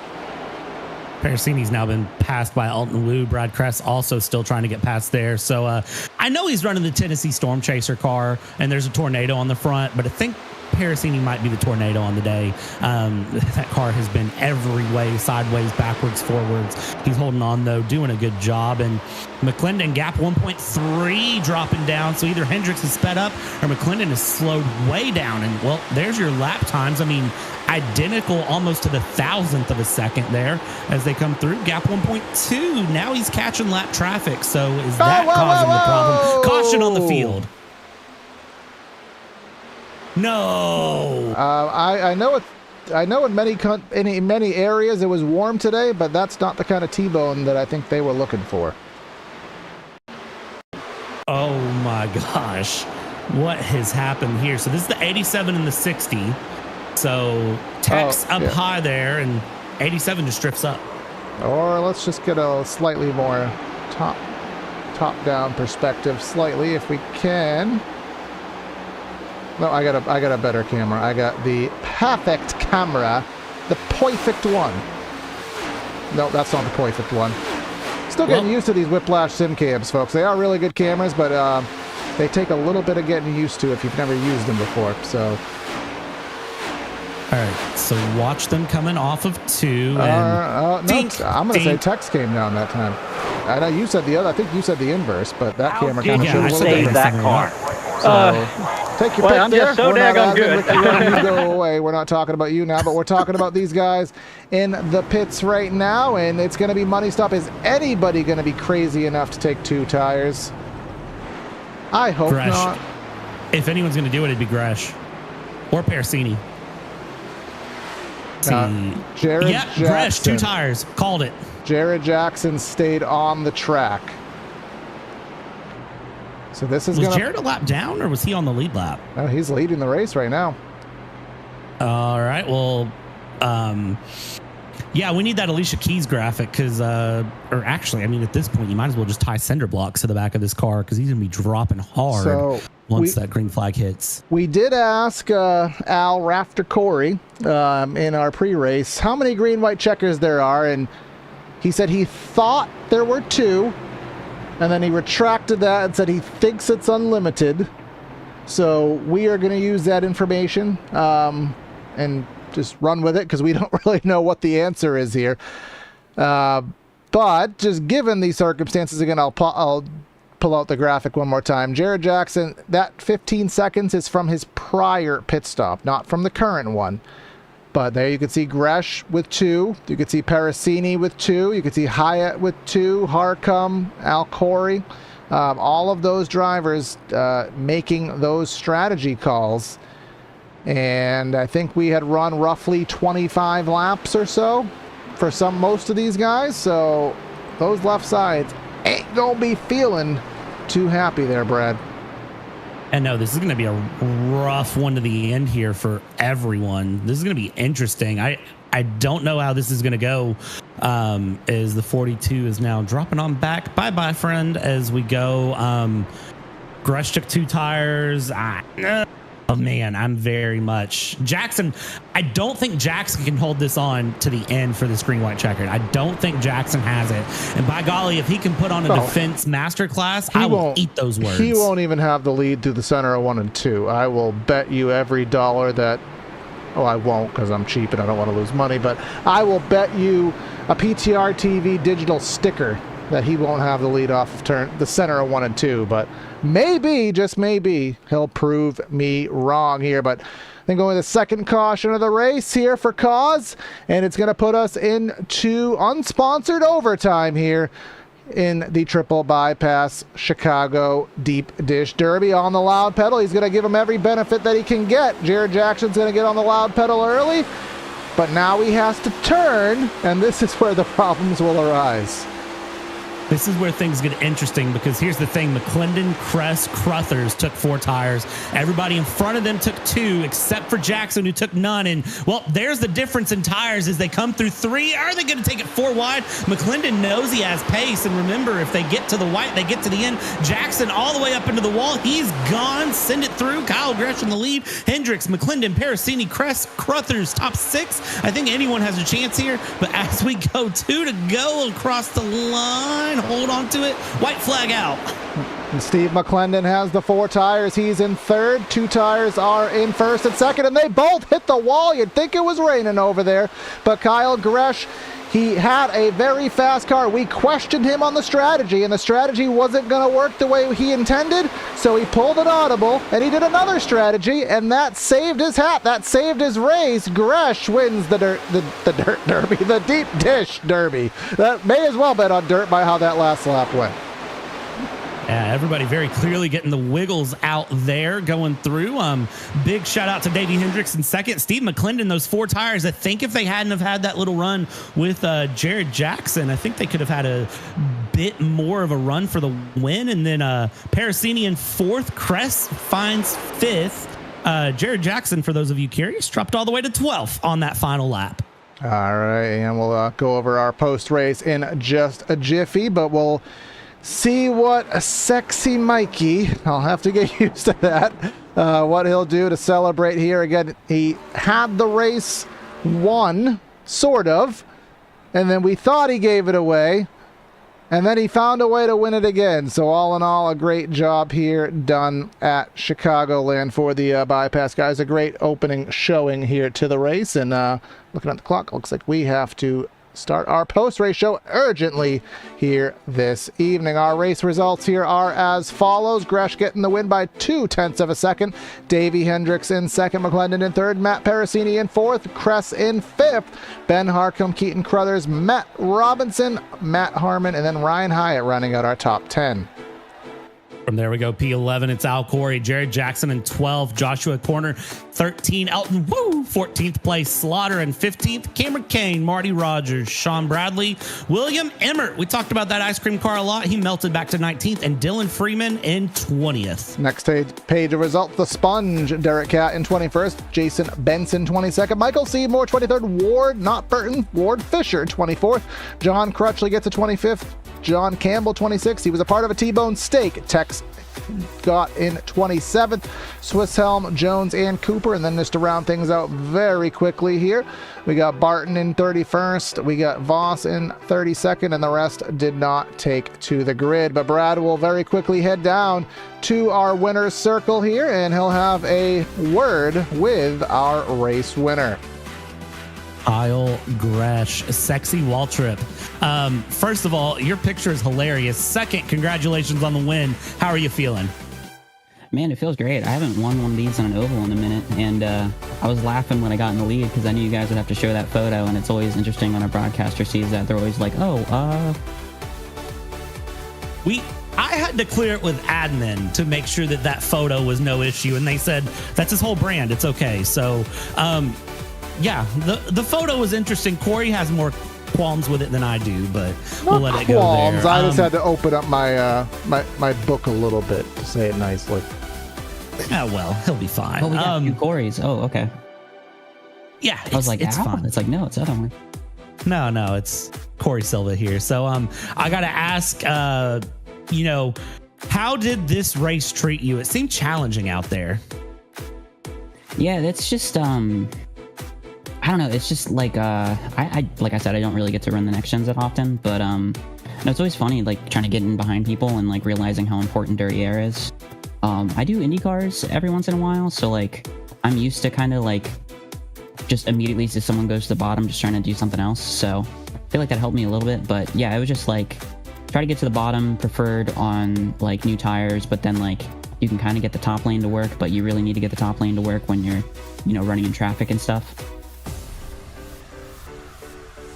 Parasini's now been passed by Alton Wu. Brad Kress also still trying to get past there. So I know he's running the Tennessee Storm Chaser car, and there's a tornado on the front, but I think Parasini might be the tornado on the day. That car has been every way, sideways, backwards, forwards. He's holding on, though, doing a good job. And McClendon gap 1.3 dropping down. So either Hendricks is sped up or McClendon is slowed way down. And, well, there's your lap times. I mean, identical almost to the 1,000th of a second there as they come through. Gap 1.2. Now he's catching lap traffic. So is that causing the problem? Caution on the field. No. I know in many areas it was warm today, but that's not the kind of T-bone that I think they were looking for. Oh my gosh. What has happened here? So this is the 87 and the 60. So Tex up high there, and 87 just drifts up. Or let's just get a slightly more top-down perspective slightly if we can. No, I got a better camera. I got the perfect camera, the perfect one. No, that's not the perfect one. Still getting used to these Whiplash sim cams, folks. They are really good cameras, but they take a little bit of getting used to if you've never used them before. So. All right, so watch them coming off of 2. No, dink, I'm going to say dink. Tex came down that time. I know you said the other. I think you said the inverse, but that How camera did kind of you showed a little save different. that car? So, take your Well, pick I'm there. just so We're not daggone asking good. Ricky when you go away. We're not talking about you now, but we're talking about these guys in the pits right now, and it's going to be money stop. Is anybody going to be crazy enough to take 2 tires? I hope Gresh. not. If anyone's going to do it, it'd be Gresh or Persini. Jared Yep, Jackson. Gresh, 2 tires. Called it. Jared Jackson stayed on the track. So this is Was going to... Jared a lap down, or was he on the lead lap? No, he's leading the race right now. All right. Well, yeah, we need that Alicia Keys graphic because, or actually, I mean, at this point, you might as well just tie cinder blocks to the back of this car because he's going to be dropping hard So once that green flag hits. We did ask Al Rafter Corey in our pre-race how many green-white checkers there are, and he said he thought there were 2, and then he retracted that and said he thinks it's unlimited. So we are going to use that information and just run with it because we don't really know what the answer is here. But just given these circumstances, again, I'll pull out the graphic one more time. Jared Jackson, that 15 seconds is from his prior pit stop, not from the current one. But there you can see Gresh with 2. You can see Parasini with 2. You can see Hyatt with 2. Harcum, Al Corey. All of those drivers making those strategy calls. And I think we had run roughly 25 laps or so for most of these guys. So those left sides ain't going to be feeling too happy there, Brad. And no, this is going to be a rough one to the end here for everyone. This is going to be interesting. I don't know how this is going to go as the 42 is now dropping on back. Bye-bye, friend, as we go. Gresh took 2 tires. Oh, man, I'm very much... Jackson, I don't think Jackson can hold this on to the end for this green-white checkered. I don't think Jackson has it. And by golly, if he can put on a defense masterclass, I will eat those words. He won't even have the lead through the center of 1 and 2. I will bet you every dollar that... Oh, I won't because I'm cheap and I don't want to lose money, but I will bet you a PTR TV digital sticker that he won't have the lead off of the center of 1 and 2, but maybe, just maybe, he'll prove me wrong here. But then going to the second caution of the race here for Cause, and it's going to put us into unsponsored overtime here in the triple bypass Chicago Deep Dish Derby. On the loud pedal, he's going to give him every benefit that he can get. Jared Jackson's going to get on the loud pedal early, but now he has to turn, and this is where the problems will arise. This is where things get interesting because here's the thing. McClendon, Kress, Crothers took 4 tires. Everybody in front of them took 2 except for Jackson who took none. And, well, there's the difference in tires as they come through 3. Are they going to take it 4 wide? McClendon knows he has pace. And remember, if they get to the white, they get to the end. Jackson all the way up into the wall. He's gone. Send it through. Kyle Gresh in the lead. Hendricks, McClendon, Parasini, Kress, Crothers, top 6. I think anyone has a chance here. But as we go 2 to go across the line, hold on to it. White flag out. And Steve McClendon has the 4 tires. He's in third. 2 tires are in first and second, and they both hit the wall. You'd think it was raining over there. But Kyle Gresh, he had a very fast car. We questioned him on the strategy, and the strategy wasn't going to work the way he intended, so he pulled an audible, and he did another strategy, and that saved his hat. That saved his race. Gresh wins the dirt derby, the deep dish derby. That may as well bet on dirt by how that last lap went. Yeah, everybody very clearly getting the wiggles out there going through. Big shout out to Davey Hendricks in second. Steve McClendon, those 4 tires. I think if they hadn't have had that little run with Jared Jackson, I think they could have had a bit more of a run for the win. And then Parasini in 4th. Kress finds 5th. Jared Jackson, for those of you curious, dropped all the way to 12th on that final lap. All right, and we'll go over our post-race in just a jiffy, but we'll see what a sexy Mikey, I'll have to get used to that, what he'll do to celebrate here. Again, he had the race won, sort of, and then we thought he gave it away, And then he found a way to win it again. So all in all, a great job here done at Chicagoland for the bypass guys. A great opening showing here to the race. And looking at the clock, looks like we have to start our post-race show urgently here this evening. Our race results here are as follows. Gresh getting the win by 0.2 of a second. Davey Hendricks in second. McClendon in third. Matt Parasini in fourth. Kress in fifth. Ben Harcum, Keaton Crothers, Matt Robinson, Matt Harmon, and then Ryan Hyatt running out our top 10. From there we go, P11, it's Al Corey, Jared Jackson in 12, Joshua Corner, 13, Elton Woo, 14th place, Slaughter in 15th, Cameron Kane, Marty Rogers, Sean Bradley, William Emmert. We talked about that ice cream car a lot. He melted back to 19th, and Dylan Freeman in 20th. Next page of results, the Sponge, Derek Catt in 21st, Jason Benson 22nd, Michael Seymour 23rd, Ward, not Burton, Ward Fisher 24th, John Crutchley gets a 25th, John Campbell 26th. He was a part of a T-bone steak. Tex got in 27th. Swiss Helm, Jones, and Cooper. And then just to round things out very quickly here, we got Barton in 31st. We got Voss in 32nd, and the rest did not take to the grid. But Brad will very quickly head down to our winner's circle here, and he'll have a word with our race winner. Kyle Gresh, Sexy Waltrip. First of all, your picture is hilarious. Second, congratulations on the win. How are you feeling? Man, it feels great. I haven't won one of these on an oval in a minute, and I was laughing when I got in the lead because I knew you guys would have to show that photo, and it's always interesting when a broadcaster sees that. They're always like, I had to clear it with admin to make sure that that photo was no issue, and they said, that's his whole brand. It's okay. So, yeah, the photo was interesting. Corey has more qualms with it than I do, but we'll let it go there. I just had to open up my my book a little bit to say it nicely. Oh, well, he'll be fine. Oh, we got two Corys. Oh, okay. Yeah, I was like, it's fine. It's like, no, it's the other one. No, it's Corey Silva here. So I got to ask, how did this race treat you? It seemed challenging out there. Yeah, that's just I don't know. It's just like I like I said, I don't really get to run the next gens that often, but no, it's always funny like trying to get in behind people and like realizing how important dirty air is. I do Indy cars every once in a while, so like I'm used to kind of like just immediately as someone goes to the bottom, just trying to do something else. So I feel like that helped me a little bit, but yeah, it was just like try to get to the bottom, preferred on like new tires, but then like you can kind of get the top lane to work, but you really need to get the top lane to work when you're running in traffic and stuff.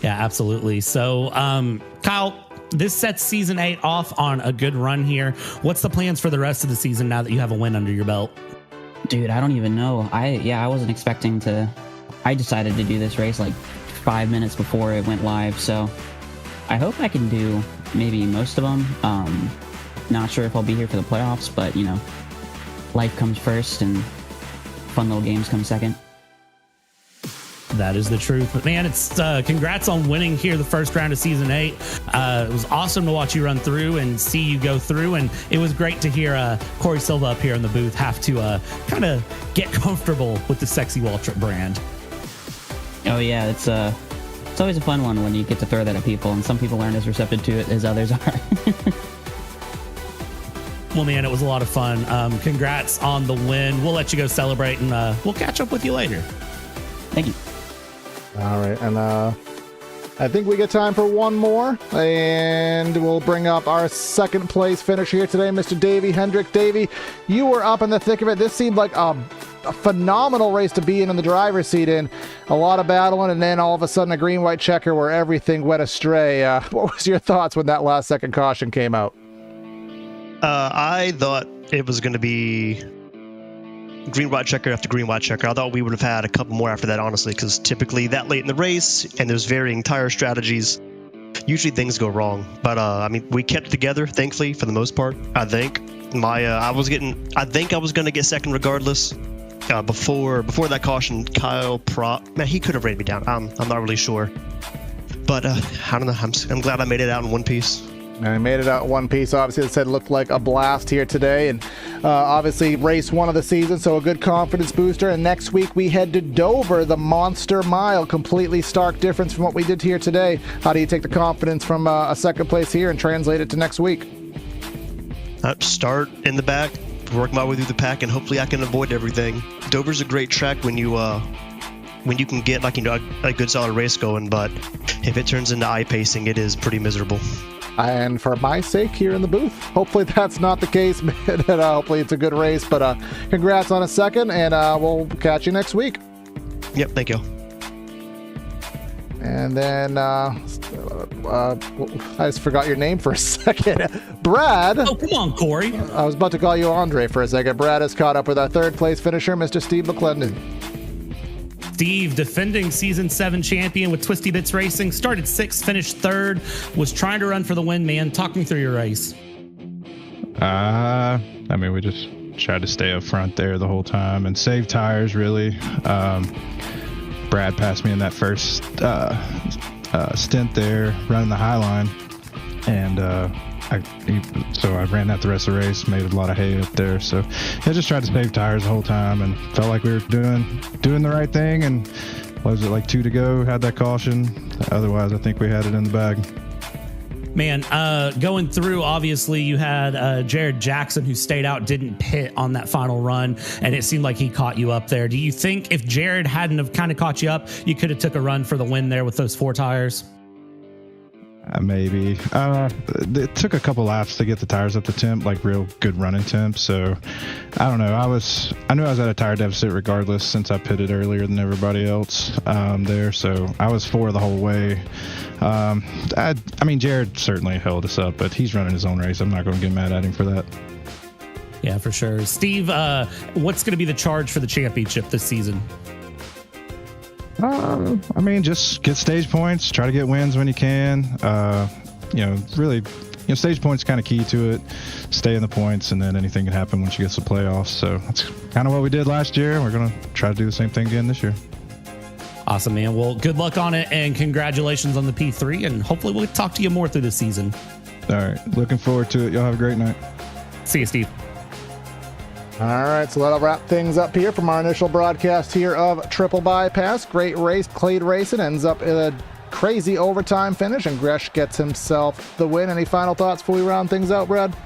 Yeah, absolutely. So, Kyle, this sets season 8 off on a good run here. What's the plans for the rest of the season now that you have a win under your belt? Dude, I don't even know. I wasn't expecting to. I decided to do this race like 5 minutes before it went live, so I hope I can do maybe most of them. Not sure if I'll be here for the playoffs, but life comes first and fun little games come second. That is the truth. But man, it's congrats on winning here the first round of season 8. It was awesome to watch you run through and see you go through. And it was great to hear Corey Silva up here in the booth have to kind of get comfortable with the Sexy Waltrip brand. Oh yeah, it's always a fun one when you get to throw that at people, and some people aren't as receptive to it as others are. Well, man, it was a lot of fun. Congrats on the win. We'll let you go celebrate, and we'll catch up with you later. Thank you. All right, and I think we get time for one more, and we'll bring up our second place finish here today, Mr. Davey Hendrick. Davey, you were up in the thick of it. This seemed like a phenomenal race to be in the driver's seat in. A lot of battling, and then all of a sudden a green-white checker where everything went astray. What was your thoughts when that last second caution came out? I thought it was going to be green white checker after green white checker. I thought we would have had a couple more after that, honestly, because typically that late in the race and there's varying tire strategies, usually things go wrong. But we kept it together, thankfully, for the most part. I think I was going to get second regardless. Before that caution, Kyle man, he could have rated me down. I'm not really sure, but I don't know. I'm glad I made it out in one piece. And I made it out in one piece. Obviously, it said looked like a blast here today. And obviously, race 1 of the season, so a good confidence booster. And next week, we head to Dover, the Monster Mile. Completely stark difference from what we did here today. How do you take the confidence from a second place here and translate it to next week? Start in the back, work my way through the pack, and hopefully I can avoid everything. Dover's a great track when you can get a good solid race going, but if it turns into iPacing, it is pretty miserable. And for my sake here in the booth, hopefully that's not the case, man. And, hopefully it's a good race, but congrats on a second, and we'll catch you next week. Yep, thank you. And then I just forgot your name for a second. Brad. Oh, come on, Corey. I was about to call you Andre for a second. Brad has caught up with our third place finisher, Mr. Steve McClendon. Steve, defending season 7 champion with Twisty Bits Racing, started 6th, finished 3rd, was trying to run for the win, man. Talk me through your race. I mean, we just tried to stay up front there the whole time and save tires, really. Brad passed me in that first stint there, running the high line, and so I ran that the rest of the race, made a lot of hay up there. So I just tried to save tires the whole time and felt like we were doing the right thing. And was it like 2 to go? Had that caution. Otherwise, I think we had it in the bag. Man, going through, obviously, you had Jared Jackson, who stayed out, didn't pit on that final run, and it seemed like he caught you up there. Do you think if Jared hadn't have kind of caught you up, you could have took a run for the win there with those 4 tires? Maybe. It took a couple laps to get the tires up to temp, like real good running temp. So I don't know. I knew I was at a tire deficit regardless, since I pitted earlier than everybody else there. So I was 4 the whole way. I mean, Jared certainly held us up, but he's running his own race. I'm not going to get mad at him for that. Yeah, for sure. Steve, what's going to be the charge for the championship this season? I mean, just get stage points, try to get wins when you can. Really, stage points kind of key to it. Stay in the points, and then anything can happen once you get to the playoffs. So that's kind of what we did last year. We're going to try to do the same thing again this year. Awesome, man. Well, good luck on it, and congratulations on the P3, and hopefully we'll talk to you more through the season. All right. Looking forward to it. Y'all have a great night. See you, Steve. All right, so that'll wrap things up here from our initial broadcast here of Triple Bypass. Great race, Clade Racing ends up in a crazy overtime finish, and Gresh gets himself the win. Any final thoughts before we round things out, Brad?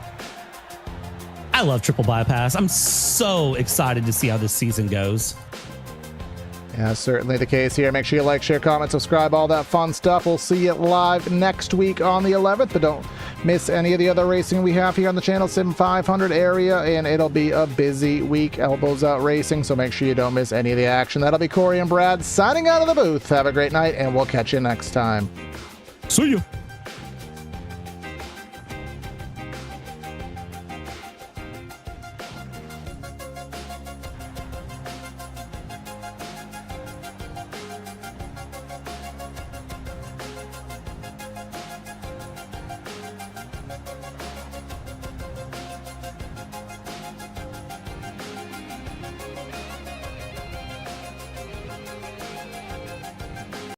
I love Triple Bypass. I'm so excited to see how this season goes. Yeah, certainly the case here. Make sure you like, share, comment, subscribe, all that fun stuff. We'll see you live next week on the 11th, but don't miss any of the other racing we have here on the channel, Sim 500 area, and it'll be a busy week, Elbows Out Racing, so make sure you don't miss any of the action. That'll be Corey and Brad signing out of the booth. Have a great night, and we'll catch you next time. See ya.